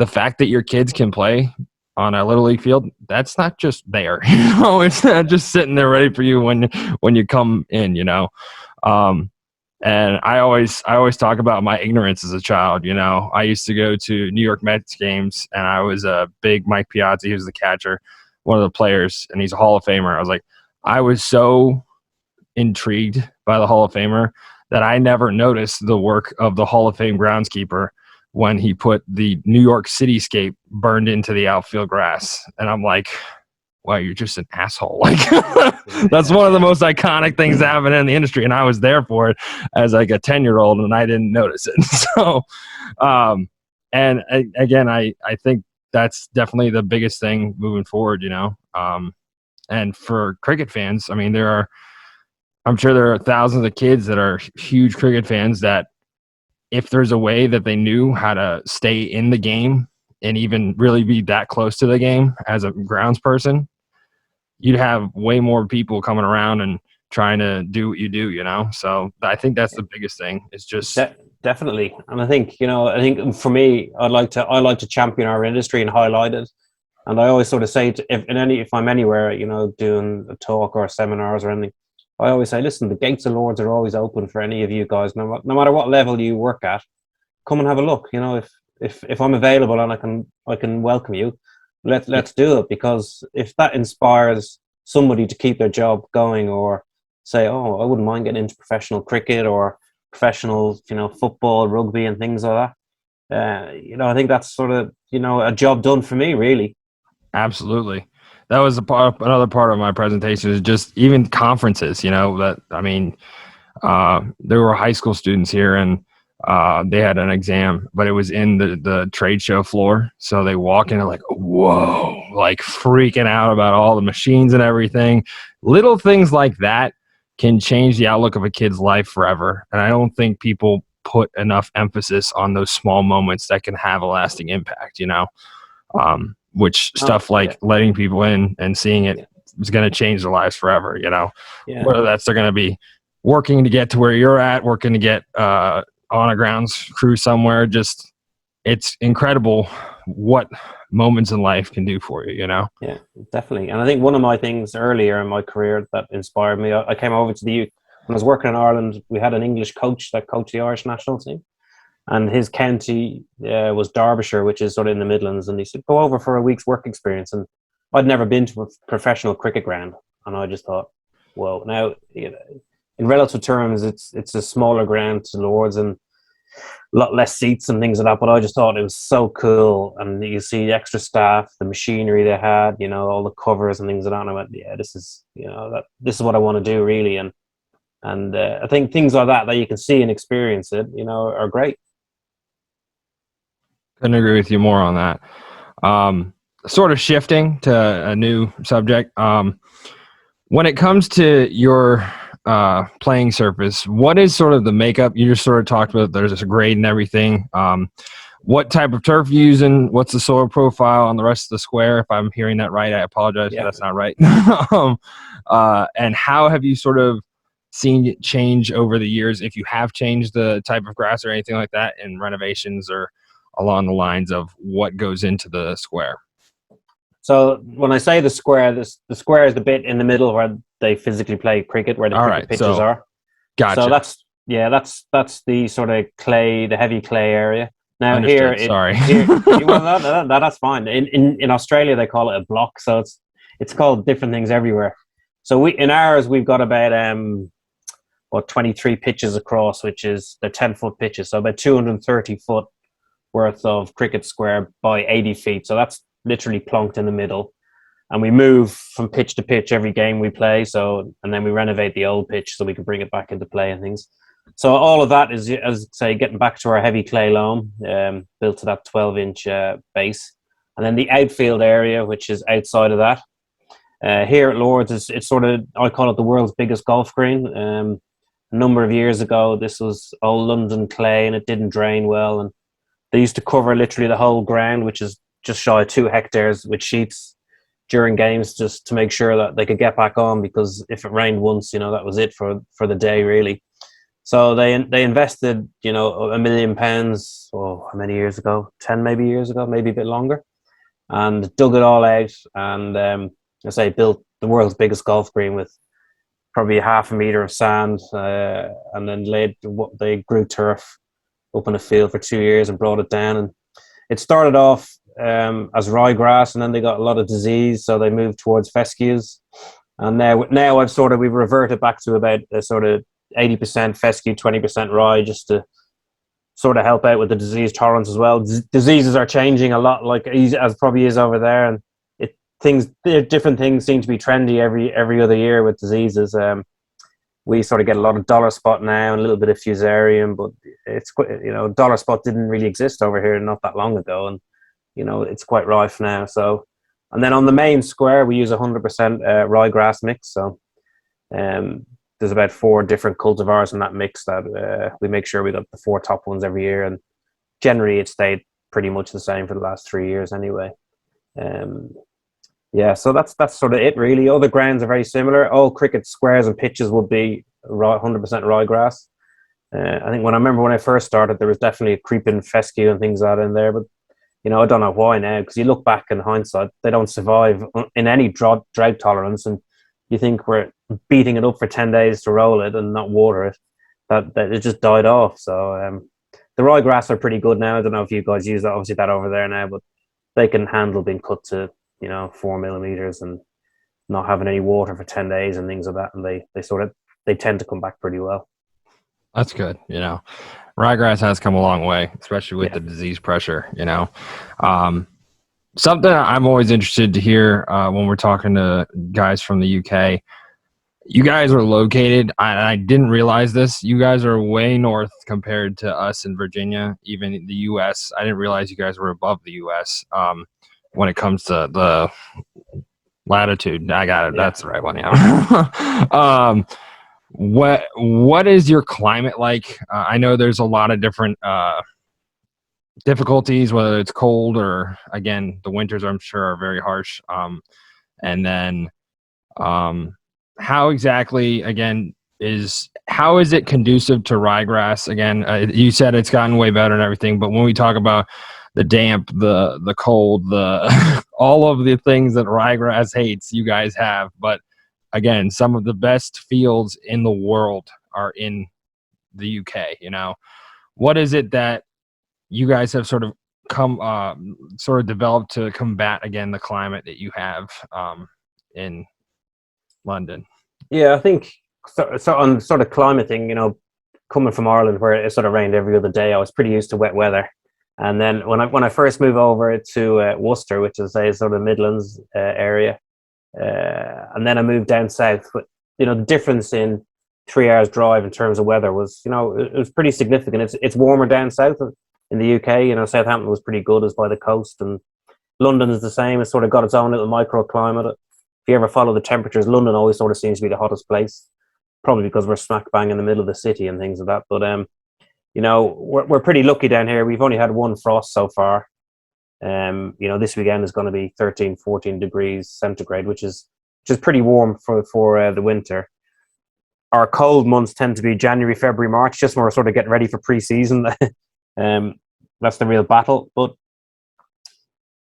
S4: fact that your kids can play on a little league field, that's not just there. You know, it's not just sitting there ready for you when you come in. You know, and I always talk about my ignorance as a child. You know, I used to go to New York Mets games, and I was a big Mike Piazza. He was the catcher, one of the players, and he's a Hall of Famer. I was so intrigued by the Hall of Famer that I never noticed the work of the Hall of Fame groundskeeper when he put the New York cityscape burned into the outfield grass. And I'm like, wow, you're just an asshole. Like, that's one of the most iconic things happening in the industry. And I was there for it as like a 10-year-old, and I didn't notice it. So, again, I think that's definitely the biggest thing moving forward, you know? And for cricket fans, I mean, I'm sure there are thousands of kids that are huge cricket fans that, if there's a way that they knew how to stay in the game and even really be that close to the game as a grounds person, you'd have way more people coming around and trying to do what you do, you know? So I think that's the biggest thing. It's just
S3: definitely. And I think, you know, for me, I like to champion our industry and highlight it. And I always sort of say, if I'm anywhere, you know, doing a talk or seminars or anything, I always say, listen, the gates of Lords are always open for any of you guys, no matter what level you work at. Come and have a look. You know, if I'm available and I can welcome you, let's do it. Because if that inspires somebody to keep their job going, or say, oh, I wouldn't mind getting into professional cricket or professional, you know, football, rugby, and things like that. You know, I think that's sort of, you know, a job done for me, really.
S4: Absolutely. That was another part of my presentation, is just even conferences, you know, that, I mean, there were high school students here, and they had an exam, but it was in the trade show floor. So they walk in and like, whoa, like freaking out about all the machines and everything. Little things like that can change the outlook of a kid's life forever. And I don't think people put enough emphasis on those small moments that can have a lasting impact, you know? Which stuff like letting people in and seeing it is going to change their lives forever, you know? Yeah. Whether that's they're going to be working to get to where you're at, working to get on a grounds crew somewhere. Just, it's incredible what moments in life can do for you, you know?
S3: Yeah, definitely. And I think one of my things earlier in my career that inspired me, I came over to the youth. When I was working in Ireland, we had an English coach that coached the Irish national team. And his county was Derbyshire, which is sort of in the Midlands. And he said, go over for a week's work experience. And I'd never been to a professional cricket ground. And I just thought, well, now, you know, in relative terms, it's a smaller ground to Lords and a lot less seats and things like that. But I just thought it was so cool. And you see the extra staff, the machinery they had, you know, all the covers and things like that. And I went, yeah, this is, you know, this is what I want to do, really. And I think things like that you can see and experience it, you know, are great.
S4: Couldn't agree with you more on that. Sort of shifting to a new subject. When it comes to your playing surface, what is sort of the makeup? You just sort of talked about there's a grade and everything. What type of turf you using? What's the soil profile on the rest of the square? If I'm hearing that right, I apologize if that's not right. And how have you sort of seen it change over the years, if you have changed the type of grass or anything like that in renovations, or along the lines of what goes into the square?
S3: So when I say the square, the square is the bit in the middle where they physically play cricket, where the cricket pitches are.
S4: Gotcha.
S3: So that's the sort of clay, the heavy clay area. Now
S4: Understood.
S3: That's fine. In Australia they call it a block, so it's called different things everywhere. So in ours we've got about what, 23 pitches across, which is they're 10-foot pitches, so about 230 foot worth of cricket square by 80 feet. So that's literally plonked in the middle. And we move from pitch to pitch every game we play. So, and then we renovate the old pitch so we can bring it back into play and things. So all of that is, as I say, getting back to our heavy clay loam, built to that 12-inch base. And then the outfield area, which is outside of that. Here at Lords, it's sort of, I call it the world's biggest golf green. A number of years ago, this was old London clay and it didn't drain well. And they used to cover literally the whole ground, which is just shy of 2 hectares, with sheets during games, just to make sure that they could get back on, because if it rained once, that was it for the day, really. So they invested, £1 million, how many years ago? 10 maybe years ago, maybe a bit longer, and dug it all out, and built the world's biggest golf green with probably 0.5 meter of sand, and then they grew turf up in the field for 2 years and brought it down. And it started off as ryegrass, and then they got a lot of disease, so they moved towards fescues. And now we've reverted back to about a sort of 80% fescue, 20% rye, just to sort of help out with the disease tolerance as well. Diseases are changing a lot, like as probably is over there, and different things seem to be trendy every other year with diseases. We sort of get a lot of dollar spot now and a little bit of fusarium, but it's quite, dollar spot didn't really exist over here not that long ago, and it's quite rife now. So, and then on the main square we use 100% ryegrass mix. So there's about 4 different cultivars in that mix that we make sure we got the 4 top ones every year, and generally it stayed pretty much the same for the last 3 years anyway. So that's sort of it, really. Other grounds are very similar. All cricket squares and pitches will be 100% ryegrass. I think when I first started, there was definitely a creeping fescue and things like that in there, but I don't know why now, because you look back in hindsight, they don't survive in any drought tolerance, and you think we're beating it up for 10 days to roll it and not water it, that it just died off. So the ryegrass are pretty good now. I don't know if you guys use that, obviously that over there now, but they can handle being cut to 4 millimeters and not having any water for 10 days and things like that, and they tend to come back pretty well.
S4: That's good. Ryegrass has come a long way, especially with the disease pressure. Something I'm always interested to hear when we're talking to guys from the UK. You guys are located, I didn't realize this, you guys are way north compared to us in Virginia, even the US. I didn't realize you guys were above the US when it comes to the latitude. I got it. Yeah. That's the right one. Yeah. What is your climate like? I know there's a lot of different difficulties, whether it's cold or, again, the winters I'm sure are very harsh. And then how exactly, again, how is it conducive to ryegrass? Again, you said it's gotten way better and everything, but when we talk about the damp, the cold, all of the things that ryegrass hates, you guys have. But again, some of the best fields in the world are in the UK. What is it that you guys have sort of developed to combat, again, the climate that you have in London? Yeah,
S3: I think so on sort of climate thing, coming from Ireland where it sort of rained every other day, I was pretty used to wet weather. And then when I first moved over to Worcester, which is a sort of Midlands area, and then I moved down south, but the difference in 3 hours drive in terms of weather was, it was pretty significant. It's warmer down south in the UK. Southampton was pretty good, as by the coast, and London is the same. It's sort of got its own little microclimate. If you ever follow the temperatures, London always sort of seems to be the hottest place, probably because we're smack bang in the middle of the city and things like that. But we're pretty lucky down here. We've only had 1 frost so far. This weekend is going to be 13, 14 degrees centigrade, which is pretty warm for the winter. Our cold months tend to be January, February, March, just when we're sort of getting ready for pre-season. That's the real battle. But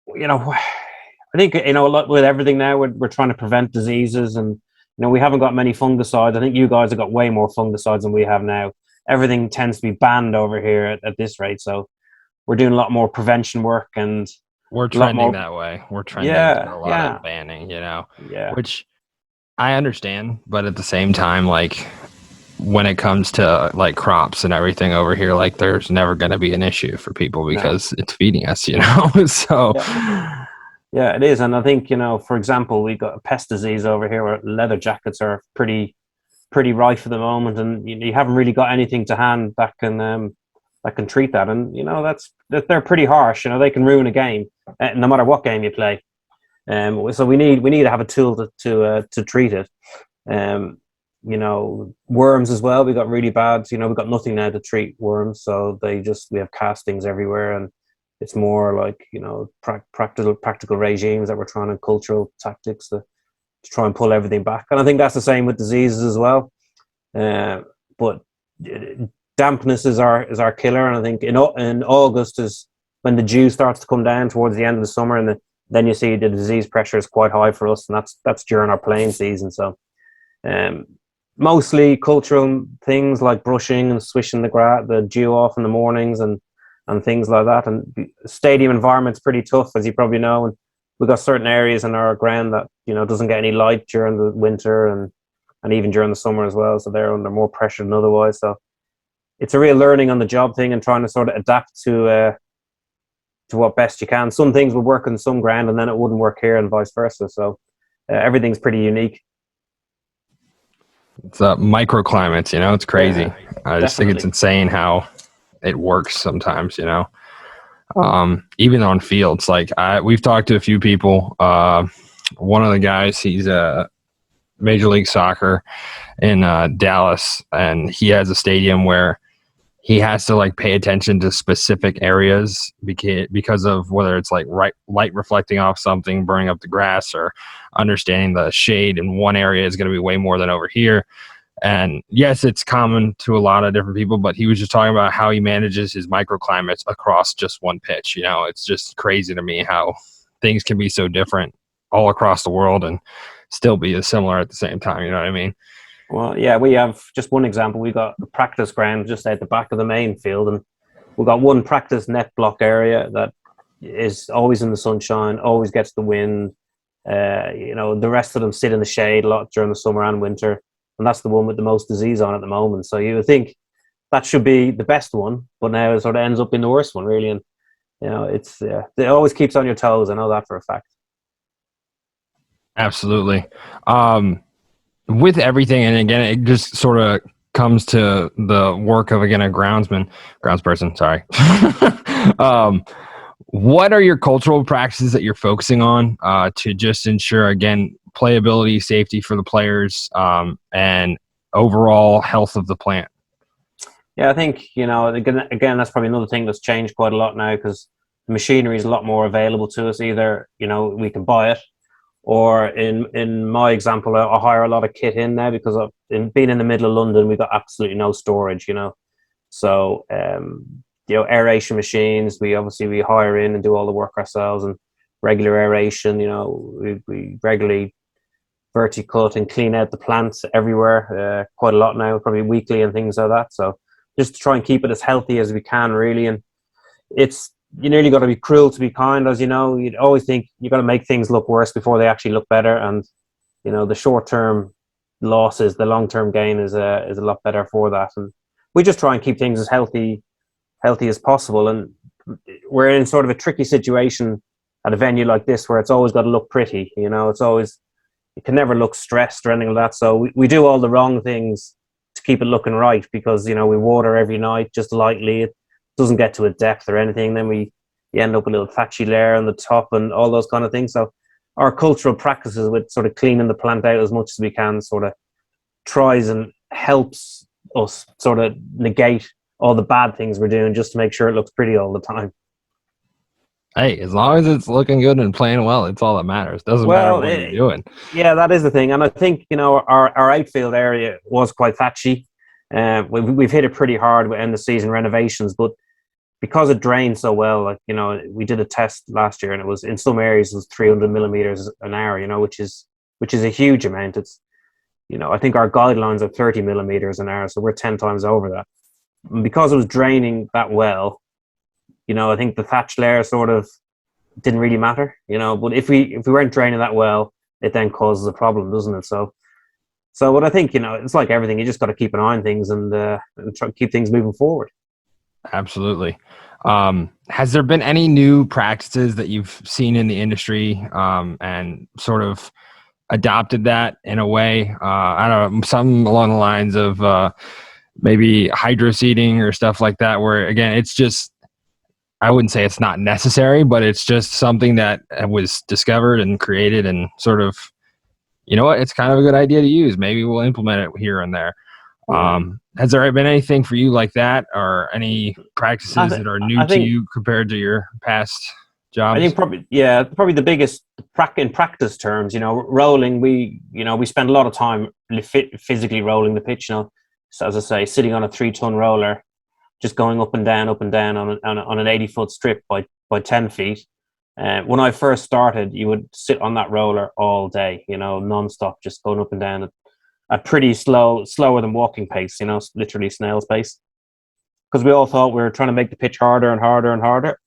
S3: I think a lot with everything now, we're trying to prevent diseases, and we haven't got many fungicides. I think you guys have got way more fungicides than we have now. Everything tends to be banned over here at this rate, so we're doing a lot more prevention work, and
S4: we're trending that way. We're trending to a lot of banning, which I understand, but at the same time, like, when it comes to like crops and everything over here, like there's never going to be an issue for people because it's feeding us, you know. So
S3: yeah, it is. And I think, for example, we got a pest disease over here where leather jackets are pretty rife at the moment, and you haven't really got anything to hand that can treat that. And they're pretty harsh. They can ruin a game, no matter what game you play. So we need to have a tool to treat it. Worms as well. We got really bad. We've got nothing now to treat worms, so we have castings everywhere, and it's more like practical regimes that we're trying to cultural tactics to try and pull everything back. And I think that's the same with diseases as well. But dampness is our killer, and I think in August is when the dew starts to come down towards the end of the summer, and then you see the disease pressure is quite high for us, and that's during our playing season. So mostly cultural things like brushing and swishing the dew off in the mornings and things like that. And stadium environment's pretty tough, as you probably know, and we've got certain areas in our ground that doesn't get any light during the winter and even during the summer as well, so they're under more pressure than otherwise. So it's a real learning on the job thing and trying to sort of adapt to what best you can. Some things would work on some ground and then it wouldn't work here, and vice versa. So everything's pretty unique.
S4: It's microclimates, it's crazy.
S3: Yeah,
S4: I just think it's insane how it works sometimes, even on fields. Like we've talked to a few people. One of the guys, he's a Major League Soccer in Dallas, and he has a stadium where he has to like pay attention to specific areas because of whether it's like light reflecting off something, burning up the grass, or understanding the shade in one area is going to be way more than over here. And yes, it's common to a lot of different people, but he was just talking about how he manages his microclimates across just one pitch. It's just crazy to me how things can be so different all across the world and still be similar at the same time. You know what I mean?
S3: Well, yeah, we have just one example. We got a practice ground just out the back of the main field, and we've got one practice net block area that is always in the sunshine, always gets the wind. The rest of them sit in the shade a lot during the summer and winter, and that's the one with the most disease on at the moment. So you would think that should be the best one, but now it sort of ends up being the worst one, really. And it always keeps on your toes. I know that for a fact.
S4: Absolutely. With everything, and again, it just sort of comes to the work of, again, a groundsperson, sorry. What are your cultural practices that you're focusing on to just ensure, again, playability, safety for the players, and overall health of the plant?
S3: Yeah, I think, again, that's probably another thing that's changed quite a lot now, because the machinery is a lot more available to us. Either, we can buy it, or in my example, I hire a lot of kit in now because being in the middle of London, we've got absolutely no storage, So, aeration machines, we hire in and do all the work ourselves, and regular aeration, we regularly verticut and clean out the plants everywhere, quite a lot now, probably weekly and things like that. So just to try and keep it as healthy as we can, really. And you nearly got to be cruel to be kind, as you'd always think you got to make things look worse before they actually look better. And the short-term losses, the long-term gain is a lot better for that. And we just try and keep things as healthy as possible. And we're in sort of a tricky situation at a venue like this, where it's always got to look pretty. It can never look stressed or anything like that. So we do all the wrong things to keep it looking right, because we water every night just lightly. It doesn't get to a depth or anything. Then you end up with a little patchy layer on the top and all those kind of things. So our cultural practices with sort of cleaning the plant out as much as we can sort of tries and helps us sort of negate all the bad things we're doing, just to make sure it looks pretty all the time.
S4: Hey, as long as it's looking good and playing well, it's all that matters. Doesn't matter what you're doing.
S3: Yeah, that is the thing. And I think, our outfield area was quite thatchy. We've hit it pretty hard with end of season renovations, but because it drained so well, like, we did a test last year, and it was, in some areas, it was 300 millimeters an hour, which is a huge amount. It's, I think our guidelines are 30 millimeters an hour, so we're 10 times over that. And because it was draining that well, I think the thatch layer sort of didn't really matter, but if we weren't draining that well, it then causes a problem, doesn't it? So So, what I think, it's like everything. You just got to keep an eye on things and try to keep things moving forward.
S4: Absolutely. Has there been any new practices that you've seen in the industry and sort of adopted that in a way? I don't know, something along the lines of maybe hydro seeding or stuff like that, where again, it's just, I wouldn't say it's not necessary, but it's just something that was discovered and created and sort of, you know what, it's kind of a good idea to use. Maybe we'll implement it here and there. Has there been anything for you like that, or any practices that are new to you compared to your past jobs?
S3: I think probably the biggest in practice terms, rolling. We spend a lot of time physically rolling the pitch. So as I say, sitting on a 3-ton roller, just going up and down on an 80-foot strip by 10 feet. When I first started, you would sit on that roller all day, non-stop, just going up and down at pretty slower than walking pace, literally snail's pace. Because we all thought we were trying to make the pitch harder and harder and harder.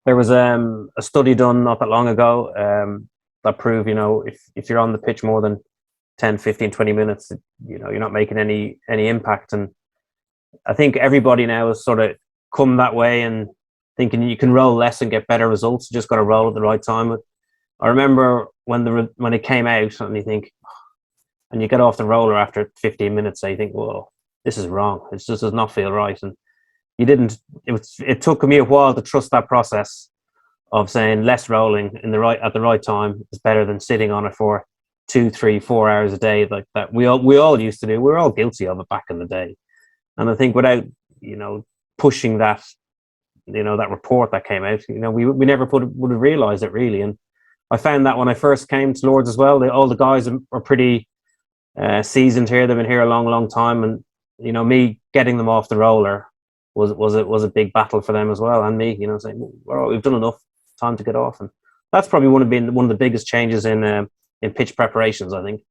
S3: There was a study done not that long ago that proved, if you're on the pitch more than 10, 15, 20 minutes, you're not making any impact. And I think everybody now has sort of come that way and thinking you can roll less and get better results. You just got to roll at the right time. I remember when it came out, and you think, and you get off the roller after 15 minutes, so you think, well, this is wrong. It just does not feel right. And you didn't. It took me a while to trust that process of saying less rolling at the right time is better than sitting on it for 2, 3, 4 hours a day like that. We all used to do. We were all guilty of it back in the day. And I think without, pushing that, that report that came out, we never would have realized it really. And I found that when I first came to Lords as well, all the guys are pretty seasoned here. They've been here a long, long time. And, me getting them off the roller was a big battle for them as well. And me, saying, well, we've done enough, time to get off. And that's probably one of the biggest changes in pitch preparations, I think.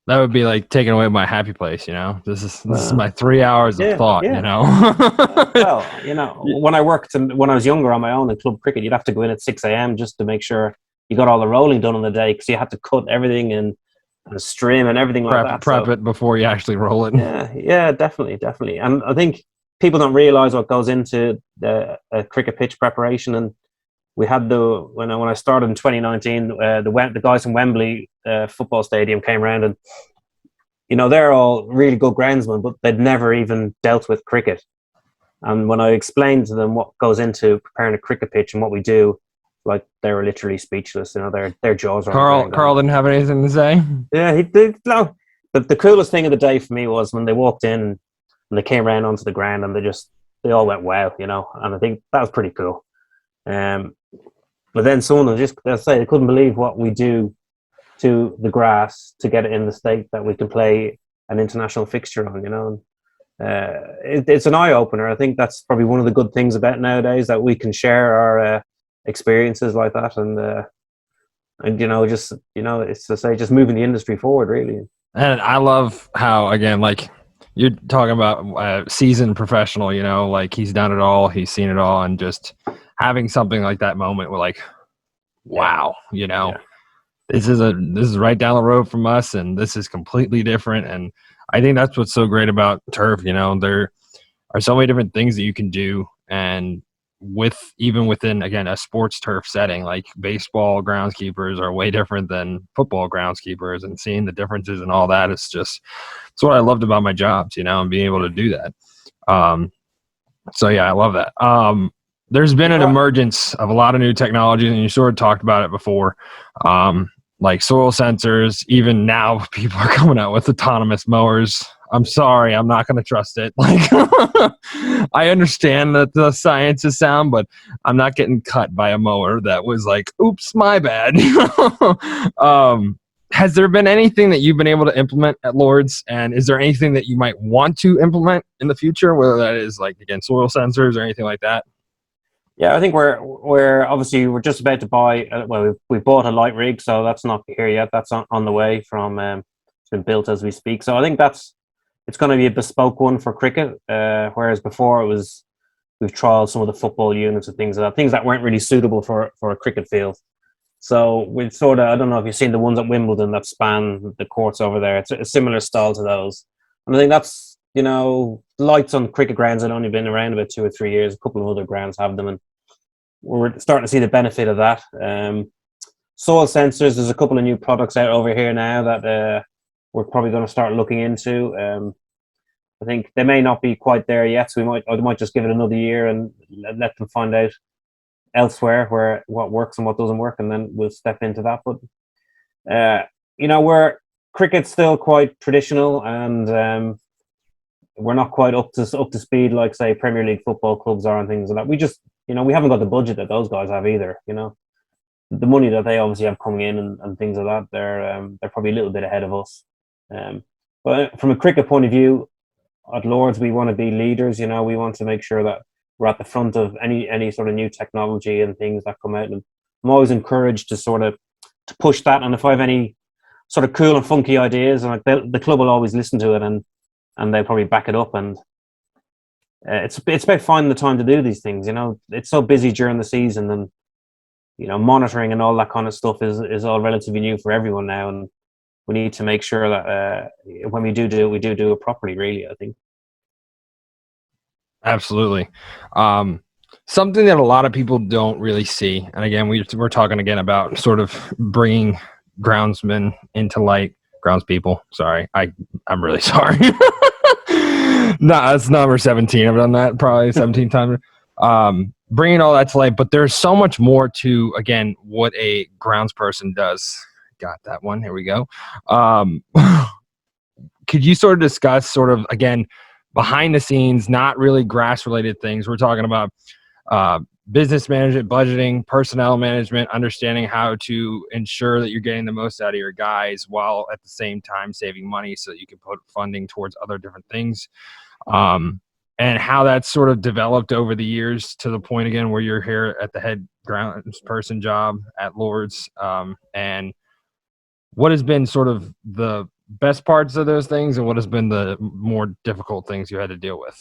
S4: That would be like taking away my happy place, This is my 3 hours of thought,
S3: Well, when I was younger on my own in club cricket, you'd have to go in at 6 a.m. just to make sure you got all the rolling done on the day, because you had to cut everything and stream and everything like that.
S4: Prep it before you actually roll it.
S3: Yeah, definitely. And I think people don't realize what goes into a cricket pitch preparation. And we had when I started in 2019, the guys from Wembley football stadium came around, and they're all really good groundsmen, but they'd never even dealt with cricket. And when I explained to them what goes into preparing a cricket pitch and what we do, like, they were literally speechless. Their jaws were.
S4: Carl didn't have anything to say.
S3: Yeah, he did. No, but the coolest thing of the day for me was when they walked in and they came around onto the ground, and they all went wow, and I think that was pretty cool. But then someone they couldn't believe what we do to the grass to get it in the state that we can play an international fixture on, it's an eye-opener. I think that's probably one of the good things about nowadays, that we can share our experiences like that, and it's to say, just moving the industry forward, really.
S4: And I love how, again, like, you're talking about seasoned professional, like, he's done it all, he's seen it all, and just having something like that moment where, like, wow, this is right down the road from us, and this is completely different. And I think that's what's so great about turf. There are so many different things that you can do, and even within, again, a sports turf setting, like baseball groundskeepers are way different than football groundskeepers, and seeing the differences and all that is just, it's what I loved about my jobs, and being able to do that. So yeah, I love that. There's been an emergence of a lot of new technologies, and you sort of talked about it before, like soil sensors. Even now, people are coming out with autonomous mowers. I'm sorry, I'm not going to trust it. Like, I understand that the science is sound, but I'm not getting cut by a mower that was like, oops, my bad. Has there been anything that you've been able to implement at Lords, and is there anything that you might want to implement in the future, whether that is, like, again, soil sensors or anything like that?
S3: Yeah, I think we're just about to buy. We bought a light rig, so that's not here yet. That's on the way from. It's been built as we speak. So I think it's going to be a bespoke one for cricket. Whereas before we've trialed some of the football units and things that weren't really suitable for a cricket field. So with sort of, I don't know if you've seen the ones at Wimbledon that span the courts over there. It's a similar style to those. And I think that's, lights on cricket grounds had only been around about 2 or 3 years. A couple of other grounds have them, and we're starting to see the benefit of that. Soil sensors, there's a couple of new products out over here now that we're probably going to start looking into. I think they may not be quite there yet, so I might just give it another year and let them find out elsewhere what works and what doesn't work, and then we'll step into that. But we're cricket's still quite traditional, and we're not quite up to speed like, say, Premier League football clubs are and things like that. We just we haven't got the budget that those guys have either. The money that they obviously have coming in and things like that, they're probably a little bit ahead of us. But from a cricket point of view, at Lords, we want to be leaders. We want to make sure that we're at the front of any sort of new technology and things that come out. And I'm always encouraged to sort of to push that. And if I have any sort of cool and funky ideas, and the club will always listen to it, and they'll probably back it up. And it's about finding the time to do these things. It's so busy during the season, and monitoring and all that kind of stuff is all relatively new for everyone now. And we need to make sure that when we do it, we do it properly, really, I think.
S4: Absolutely. Something that a lot of people don't really see, and again, we're talking again about sort of bringing groundsmen into light. Groundspeople, sorry. I'm really sorry. No, that's number 17. I've done that probably 17 times. Bringing all that to light, but there's so much more to, again, what a grounds person does. Got that one. Here we go. Could you sort of discuss sort of, again, behind the scenes, not really grass related things? We're talking about business management, budgeting, personnel management, understanding how to ensure that you're getting the most out of your guys while at the same time saving money so that you can put funding towards other different things. And how that's sort of developed over the years to the point, again, where you're here at the head grounds person job at Lords. And what has been sort of the best parts of those things, and what has been the more difficult things you had to deal with?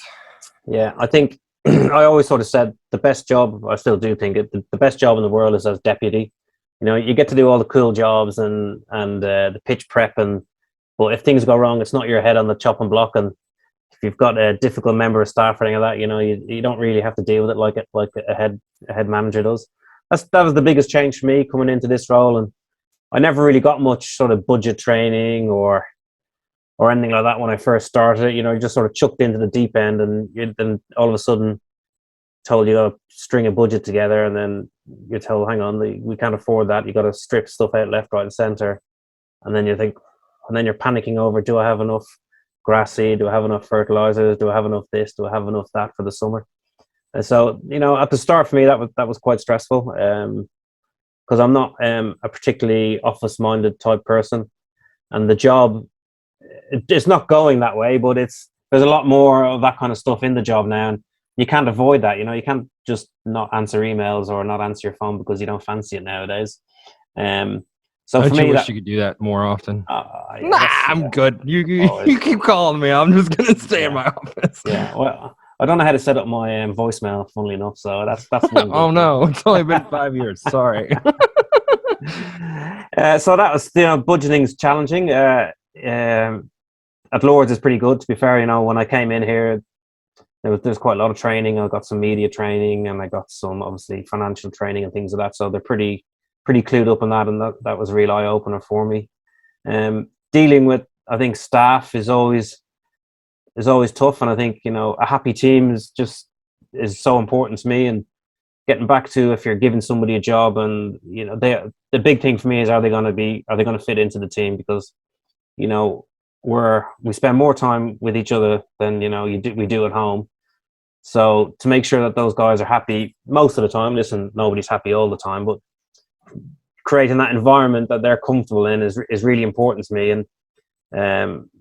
S3: Yeah, I think I always sort of said the best job, I still do think it, the best job in the world is as deputy. You get to do all the cool jobs and the pitch prep, but if things go wrong, it's not your head on the chopping block. And if you've got a difficult member of staff or anything like that, you don't really have to deal with it like a head manager does. That was the biggest change for me coming into this role, and I never really got much sort of budget training or anything like that when I first started. You just sort of chucked into the deep end, and then all of a sudden told you got to string a budget together, and then you're told, hang on, we can't afford that. You got to strip stuff out left, right, and centre, and then you think, and then you're panicking over, do I have enough grass seed? Do I have enough fertilizers? Do I have enough this? Do I have enough that for the summer? And so, at the start for me, that was quite stressful, because I'm not a particularly office-minded type person, and the job, it's not going that way, but there's a lot more of that kind of stuff in the job now, and you can't avoid that. You can't just not answer emails or not answer your phone because you don't fancy it nowadays. So
S4: Don't
S3: for me,
S4: you wish you could do that more often?
S3: Yes,
S4: I'm good. You keep calling me. I'm just gonna stay in my office.
S3: Yeah, well, I don't know how to set up my voicemail, funnily enough. So that's one.
S4: Oh no, it's only been 5 years. Sorry.
S3: So that was, budgeting's challenging. At Lords is pretty good, to be fair. When I came in here, there's quite a lot of training. I got some media training, and I got some obviously financial training and things like that. So they're pretty clued up on that, and that was a real eye opener for me. Dealing with, I think, staff is always tough, and I think a happy team is so important to me. And getting back to, if you're giving somebody a job, and the big thing for me is, are they going to fit into the team? Because we spend more time with each other than we do at home. So to make sure that those guys are happy most of the time, listen, nobody's happy all the time, but creating that environment that they're comfortable in is really important to me. And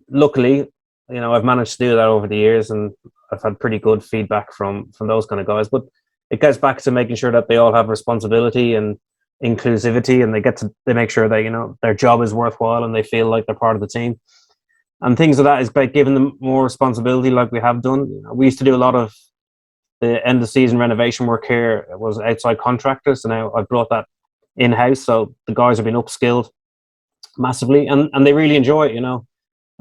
S3: luckily, I've managed to do that over the years, and I've had pretty good feedback from those kind of guys. But it goes back to making sure that they all have responsibility and inclusivity, and they make sure that their job is worthwhile and they feel like they're part of the team. And things like that is about giving them more responsibility, like we have done. We used to do a lot of the end of season renovation work here. It was outside contractors, so now I've brought that in-house, so the guys have been upskilled massively, and they really enjoy it.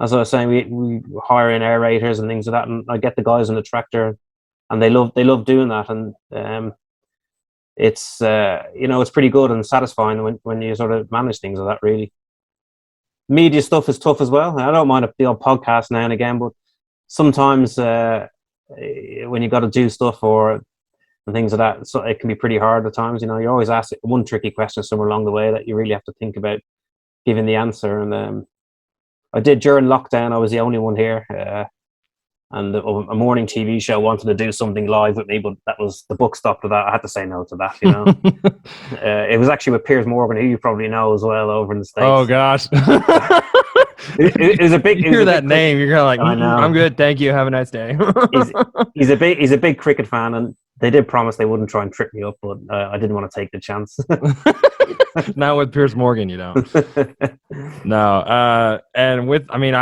S3: As I was saying, we hire in aerators and things like that, and I get the guys on the tractor, and they love doing that, and it's it's pretty good and satisfying when you sort of manage things like that. Really, media stuff is tough as well. I don't mind the odd podcast now and again, but sometimes when you got to do stuff and things like that, so it can be pretty hard at times. You're always asked one tricky question somewhere along the way that you really have to think about giving the answer. And I did during lockdown. I was the only one here, and a morning TV show wanted to do something live with me, but the book stopped with that. I had to say no to that. It was actually with Piers Morgan, who you probably know as well over in the States.
S4: Oh gosh.
S3: It was a big.
S4: You hear that name, you're kind of like,
S3: I know.
S4: I'm good, thank you, have a nice day.
S3: he's a big cricket fan, and they did promise they wouldn't try and trip me up, but I didn't want to take the chance.
S4: Not with Piers Morgan, No. I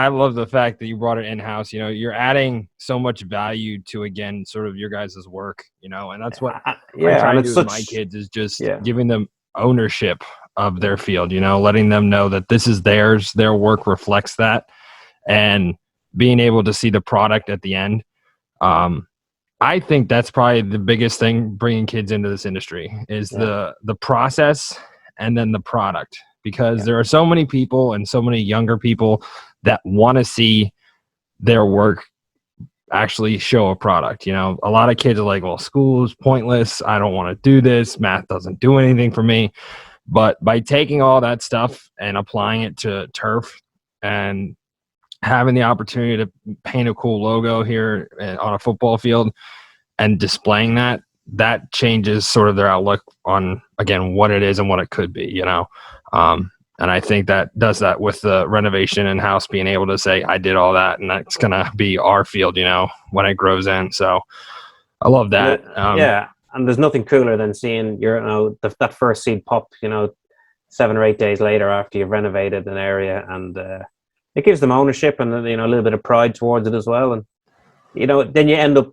S4: love the fact that you brought it in-house. You're adding so much value to, again, sort of your guys' work, and that's what I try to do with my kids, is just giving them ownership of their field, letting them know that this is theirs, their work reflects that, and being able to see the product at the end. I think that's probably the biggest thing bringing kids into this industry is the process and then the product, because there are so many people and so many younger people that want to see their work actually show a product. A lot of kids are like, well, school is pointless. I don't want to do this. Math doesn't do anything for me. But by taking all that stuff and applying it to turf and having the opportunity to paint a cool logo here on a football field and displaying that changes sort of their outlook on, again, what it is and what it could be, and I think that does that with the renovation and house, being able to say, I did all that, and that's going to be our field, when it grows in. So I love that.
S3: And there's nothing cooler than seeing that first seed pop, 7 or 8 days later after you've renovated an area, and it gives them ownership and a little bit of pride towards it as well. And then you end up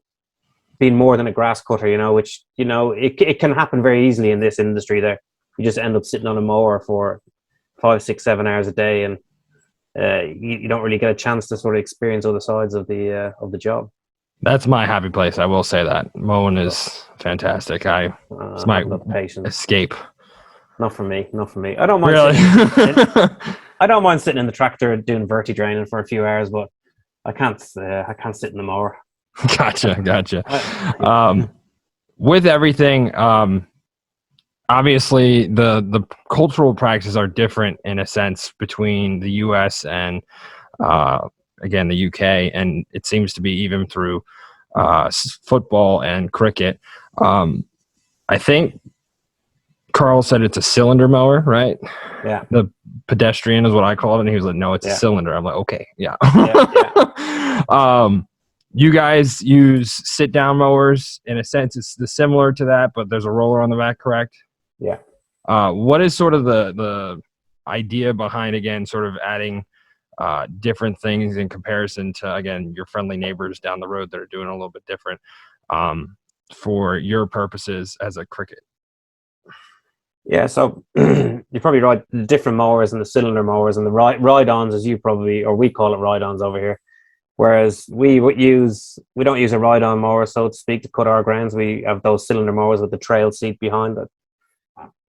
S3: being more than a grass cutter, which it can happen very easily in this industry. There, you just end up sitting on a mower for 5, 6, 7 hours a day, and you don't really get a chance to sort of experience other sides of the job.
S4: That's my happy place. I will say that mowing is fantastic. It's my escape.
S3: Not for me. I don't mind.
S4: Really?
S3: I don't mind sitting in the tractor doing verti draining for a few hours, but I can't sit in the mower.
S4: Gotcha. With everything, obviously the cultural practices are different in a sense between the U.S. and again, the UK, and it seems to be even through football and cricket. I think Karl said it's a cylinder mower, right?
S3: Yeah.
S4: The pedestrian is what I called it, and he was like, no, it's a cylinder. I'm like, okay, yeah. You guys use sit-down mowers. In a sense, it's similar to that, but there's a roller on the back, correct?
S3: Yeah.
S4: What is sort of the idea behind, again, sort of adding different things in comparison to, again, your friendly neighbors down the road that are doing a little bit different for your purposes as a cricket?
S3: Yeah, so you're probably right. The different mowers and the cylinder mowers and the ride-ons, as you probably, or we call it ride-ons over here. Whereas we don't use a ride-on mower, so to speak, to cut our grounds. We have those cylinder mowers with the trail seat behind it.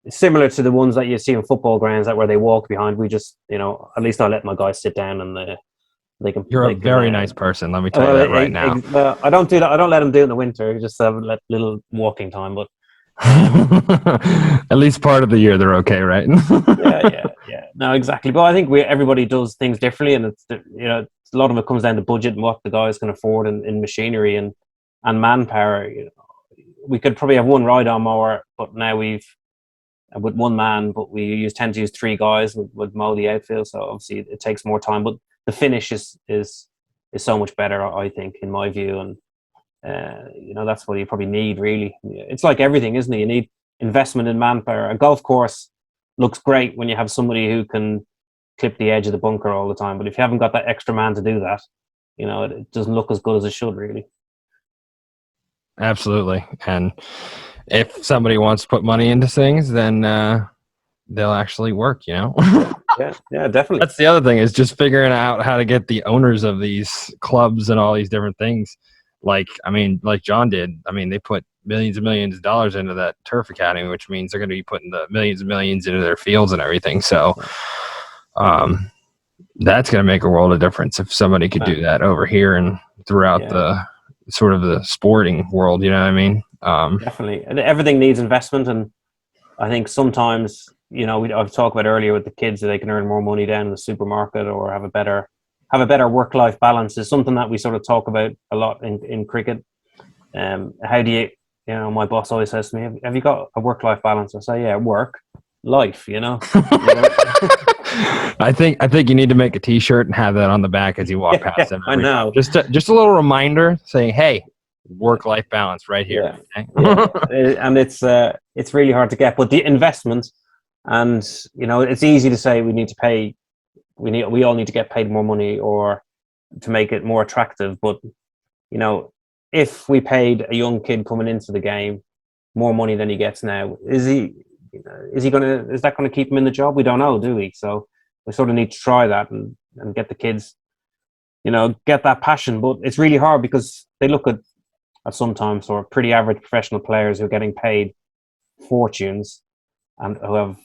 S3: Similar to the ones that you see in football grounds, where they walk behind. We just, at least I let my guys sit down and they can.
S4: You're a very nice person. Let me tell you that right now.
S3: I don't do that. I don't let them do it in the winter. I just have a little walking time, but.
S4: At least part of the year they're okay, right?
S3: yeah. No, exactly. But I think everybody does things differently, and it's a lot of it comes down to budget and what the guys can afford in machinery and manpower. We could probably have one ride-on mower, but now we've with one man, but we tend to use 3 guys with mow the outfield. So obviously it takes more time, but the finish is so much better, I think, in my view. And that's what you probably need, really. It's like everything, isn't it? You need investment in manpower. A golf course looks great when you have somebody who can clip the edge of the bunker all the time, but if you haven't got that extra man to do that, it doesn't look as good as it should, really.
S4: Absolutely. And if somebody wants to put money into things, then they'll actually work, you know?
S3: Yeah, definitely.
S4: That's the other thing, is just figuring out how to get the owners of these clubs and all these different things. Like, I mean, like John did. I mean, they put millions and millions of dollars into that turf academy, which means they're going to be putting the millions and millions into their fields and everything. So, that's going to make a world of difference if somebody could do that over here and throughout the sort of the sporting world. You know what I mean?
S3: Definitely. And everything needs investment, and I think sometimes, I've talked about earlier with the kids that they can earn more money down in the supermarket or have a better work-life balance is something that we sort of talk about a lot in cricket. How do you, my boss always says to me, have you got a work-life balance? I say, yeah, work, life,
S4: I think you need to make a T-shirt and have that on the back as you walk past them.
S3: I know.
S4: Just a little reminder saying, hey, work-life balance right here.
S3: And it's really hard to get, but the investment, and it's easy to say we all need to get paid more money or to make it more attractive, but if we paid a young kid coming into the game more money than he gets now, is that going to keep him in the job? We don't know, do we? So we sort of need to try that and get the kids get that passion. But it's really hard because they look at sometimes sort of pretty average professional players who are getting paid fortunes and who have,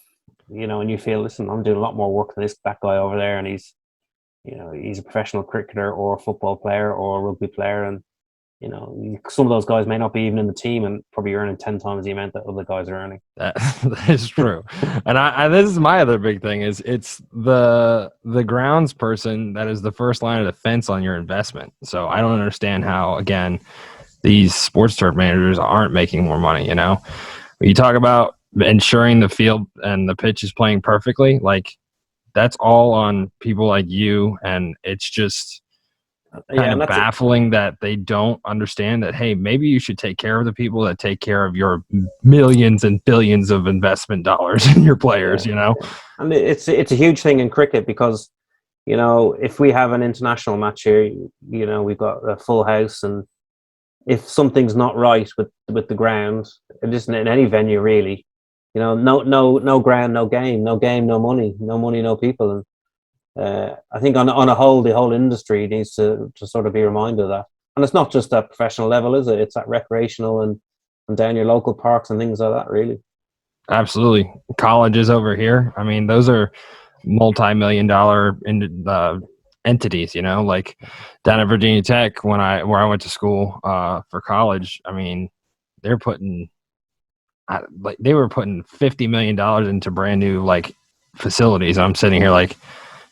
S3: and you feel, listen, I'm doing a lot more work than that guy over there, and he's a professional cricketer or a football player or a rugby player, and some of those guys may not be even in the team and probably earning 10 times the amount that other guys are earning.
S4: That is true. And I this is my other big thing, is it's the grounds person that is the first line of defense on your investment. So I don't understand how, again, these sports turf managers aren't making more money. When you talk about ensuring the field and the pitch is playing perfectly, like, that's all on people like you, and it's just kind of baffling that they don't understand that, hey, maybe you should take care of the people that take care of your millions and billions of investment dollars in your players.
S3: And it's a huge thing in cricket because if we have an international match here, we've got a full house, and if something's not right with the ground, it isn't in any venue really, no ground, no game, no money, no people. And I think on a whole, the whole industry needs to sort of be reminded of that. And it's not just at professional level, is it? It's at recreational and down your local parks and things like that, really.
S4: Absolutely. Colleges over here, I mean, those are multi-million-dollar entities, like down at Virginia Tech where I went to school for college. I mean, they were putting $50 million into brand new facilities. I'm sitting here like,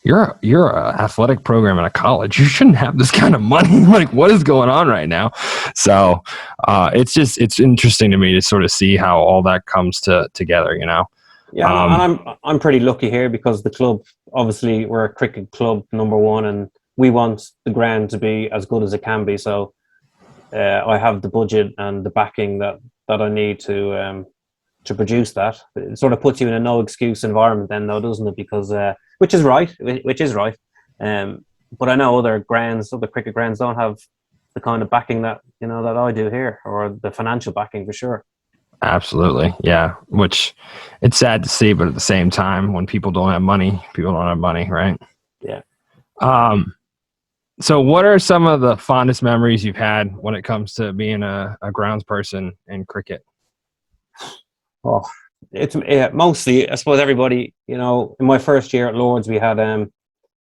S4: you're a athletic program in a college. You shouldn't have this kind of money. Like, what is going on right now? So it's interesting to me to sort of see how all that comes together. Yeah,
S3: and I'm pretty lucky here because the club, obviously, we're a cricket club, number one, and we want the ground to be as good as it can be. So I have the budget and the backing that I need to produce that. It sort of puts you in a no excuse environment then, though, doesn't it? Because which is right. But I know other cricket grounds don't have the kind of backing that that I do here, or the financial backing for sure.
S4: Absolutely, yeah. Which it's sad to see, but at the same time, when people don't have money, right?
S3: Yeah.
S4: So what are some of the fondest memories you've had when it comes to being a grounds person in cricket?
S3: Oh, it's mostly, I suppose, everybody, in my first year at Lords, we had, the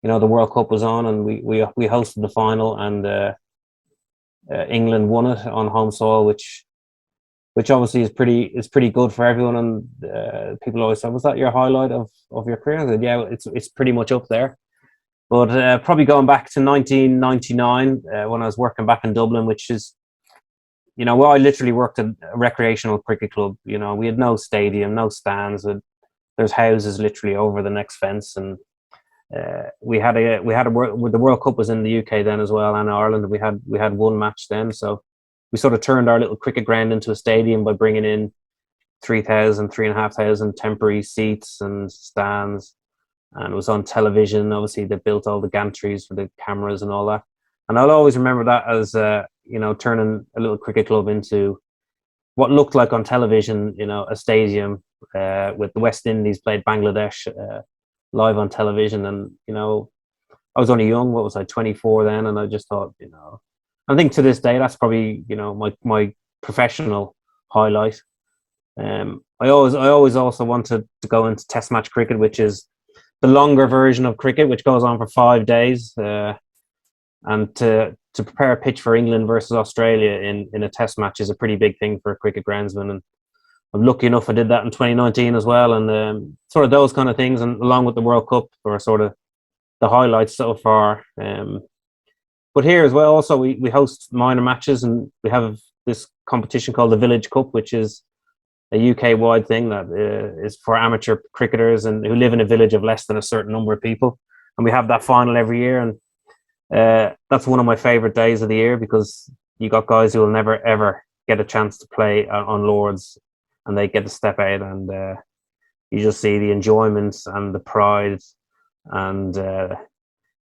S3: World Cup was on, and we hosted the final, and England won it on home soil, which obviously is pretty good for everyone. And people always say, was that your highlight of your career? I said, yeah, it's pretty much up there. But probably going back to 1999, when I was working back in Dublin, which is, well, I literally worked at a recreational cricket club. We had no stadium, no stands. There's houses literally over the next fence, and the World Cup was in the UK then as well, and Ireland. We had one match then, so we sort of turned our little cricket ground into a stadium by bringing in 3,500 temporary seats and stands, and it was on television. Obviously, they built all the gantries for the cameras and all that. And I'll always remember that as turning a little cricket club into what looked like on television, a stadium, with the West Indies played Bangladesh live on television, and I was only young. What was I, 24 then? And I just thought, I think to this day that's probably my professional highlight. I always also wanted to go into Test match cricket, which is the longer version of cricket, which goes on for 5 days, and to prepare a pitch for England versus Australia in a Test match is a pretty big thing for a cricket groundsman. And I'm lucky enough I did that in 2019 as well, and sort of those kind of things, and along with the World Cup, are sort of the highlights so far. But here as well, also we host minor matches, and we have this competition called the Village Cup, which is a UK-wide thing that is for amateur cricketers and who live in a village of less than a certain number of people. And we have that final every year, and that's one of my favourite days of the year, because you got guys who will never ever get a chance to play on Lords, and they get to step out, and you just see the enjoyment and the pride and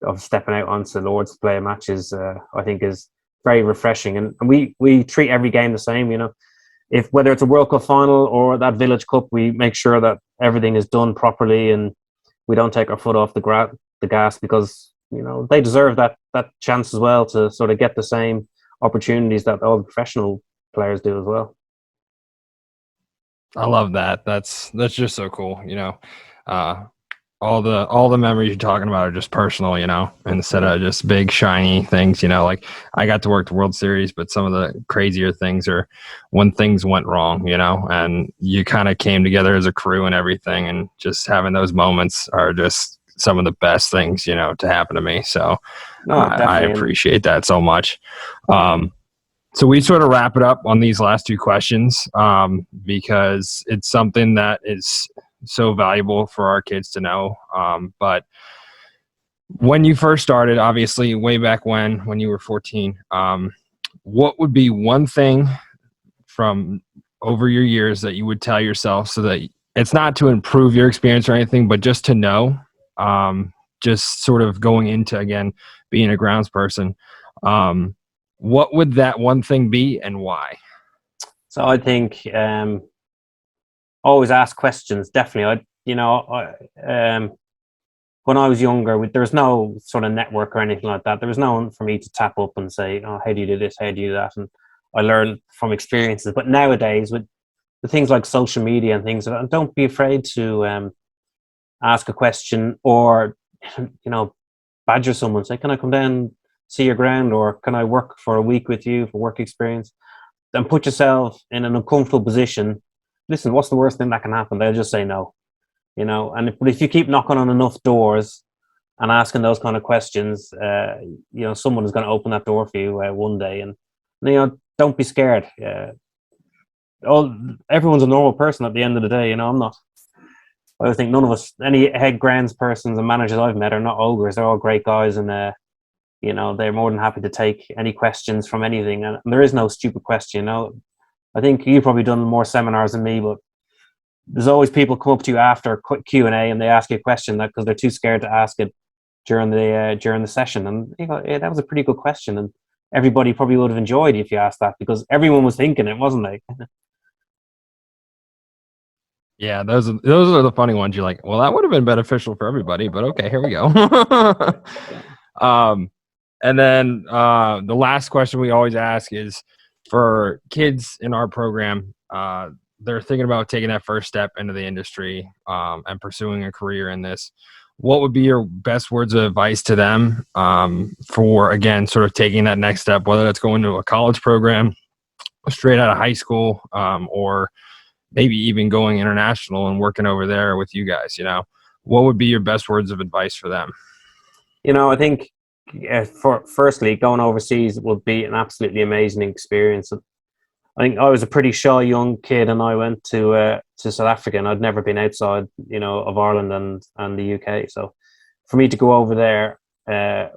S3: of stepping out onto Lords to play a match is I think is very refreshing. And we treat every game the same, if whether it's a World Cup final or that Village Cup, we make sure that everything is done properly and we don't take our foot off the gas, because they deserve that chance as well to sort of get the same opportunities that all the professional players do as well.
S4: I love that. That's just so cool. All the memories you're talking about are just personal, instead of just big shiny things. Like I got to work the World Series, but some of the crazier things are when things went wrong, and you kind of came together as a crew and everything, and just having those moments are just some of the best things, to happen to me. So I appreciate that so much. So we sort of wrap it up on these last two questions, because it's something that is so valuable for our kids to know. But when you first started, obviously way back when you were 14, what would be one thing from over your years that you would tell yourself, so that it's not to improve your experience or anything, but just to know, just sort of going into, again, being a grounds person, what would that one thing be and why?
S3: So I think always ask questions. Definitely. When I was younger, there was no sort of network or anything like that. There was no one for me to tap up and say, "Oh, how do you do this? How do you do that?" And I learned from experiences. But nowadays, with the things like social media and things, don't be afraid to ask a question, or badger someone. Say, "Can I come down, see your ground, or can I work for a week with you for work experience?" Then put yourself in an uncomfortable position. Listen, what's the worst thing that can happen? They'll just say no, but if you keep knocking on enough doors and asking those kind of questions, someone is going to open that door for you one day. And don't be scared. Everyone's a normal person at the end of the day. I'm not. I think none of us, any head grounds persons and managers I've met, are not ogres. They're all great guys, and they're more than happy to take any questions from anything. And there is no stupid question. I think you've probably done more seminars than me, but there's always people come up to you after Q&A and they ask you a question because they're too scared to ask it during the session. And yeah, that was a pretty good question, and everybody probably would have enjoyed if you asked that, because everyone was thinking it, wasn't they?
S4: Yeah, those are the funny ones. You're like, well, that would have been beneficial for everybody, but okay, here we go. And then the last question we always ask is, for kids in our program, they're thinking about taking that first step into the industry and pursuing a career in this. What would be your best words of advice to them for, again, sort of taking that next step, whether that's going to a college program straight out of high school, or maybe even going international and working over there with you guys? What would be your best words of advice for them?
S3: I think firstly, going overseas would be an absolutely amazing experience. I think I was a pretty shy young kid, and I went to South Africa, and I'd never been outside, of Ireland and the UK. So for me to go over there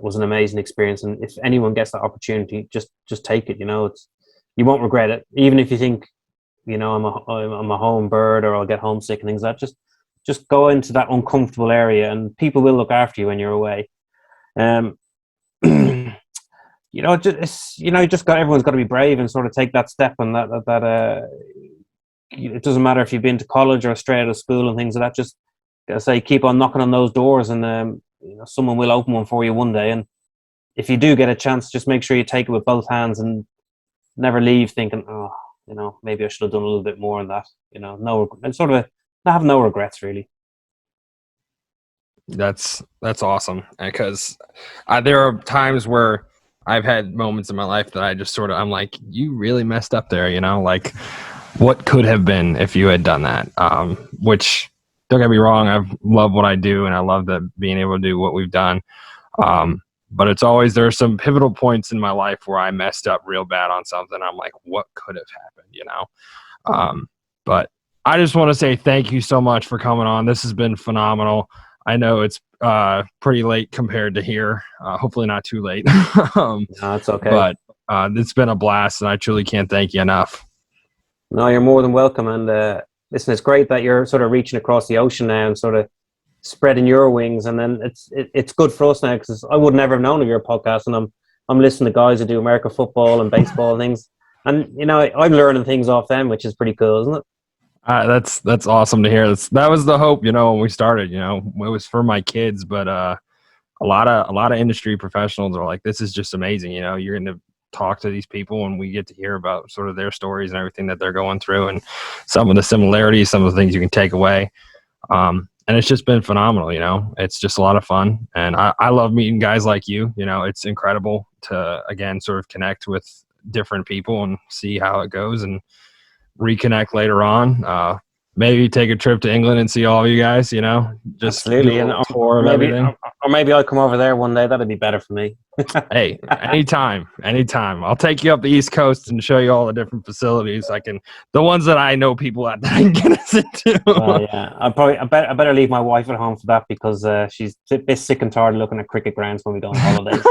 S3: was an amazing experience. And if anyone gets that opportunity, just take it. You won't regret it, even if you think, I'm a home bird, or I'll get homesick and things like that. Just go into that uncomfortable area, and people will look after you when you're away. Everyone's got to be brave and sort of take that step, and that it doesn't matter if you've been to college or straight out of school and things like that. Just gotta say, keep on knocking on those doors, and someone will open one for you one day. And if you do get a chance, just make sure you take it with both hands and never leave thinking, oh, maybe I should have done a little bit more on that. No, and sort of have no regrets really.
S4: That's awesome, because there are times where I've had moments in my life that I just I'm like, you really messed up there, like what could have been if you had done that. Which, don't get me wrong, I love what I do and I love that being able to do what we've done. But it's always, there are some pivotal points in my life where I messed up real bad on something. I'm like, what could have happened, But I just want to say thank you so much for coming on. This has been phenomenal. I know it's pretty late compared to here. Hopefully not too late.
S3: No, it's okay.
S4: But it's been a blast, and I truly can't thank you enough.
S3: No, you're more than welcome. And listen, it's great that you're sort of reaching across the ocean now and sort of spreading your wings. And then it's good for us now, because I would never have known of your podcast. And I'm listening to guys who do American football and baseball and things. And I'm learning things off them, which is pretty cool, isn't it?
S4: That's awesome to hear. That was the hope, when we started. It was for my kids, but a lot of industry professionals are like, this is just amazing. You're going to talk to these people, and we get to hear about sort of their stories and everything that they're going through, and some of the similarities, some of the things you can take away. And it's just been phenomenal. It's just a lot of fun, and I love meeting guys like you. It's incredible to again sort of connect with different people and see how it goes, and reconnect later on. Maybe take a trip to England and see all of you guys, just
S3: absolutely.
S4: Do a tour of everything.
S3: Or maybe I'll come over there one day. That'd be better for me.
S4: Hey, anytime. I'll take you up the East Coast and show you all the different facilities. The ones that I know people at that I can get us into.
S3: Yeah, I better leave my wife at home for that, because she's a bit sick and tired of looking at cricket grounds when we go on holidays.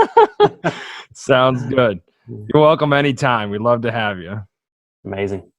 S4: Sounds good. You're welcome anytime. We'd love to have you.
S3: Amazing.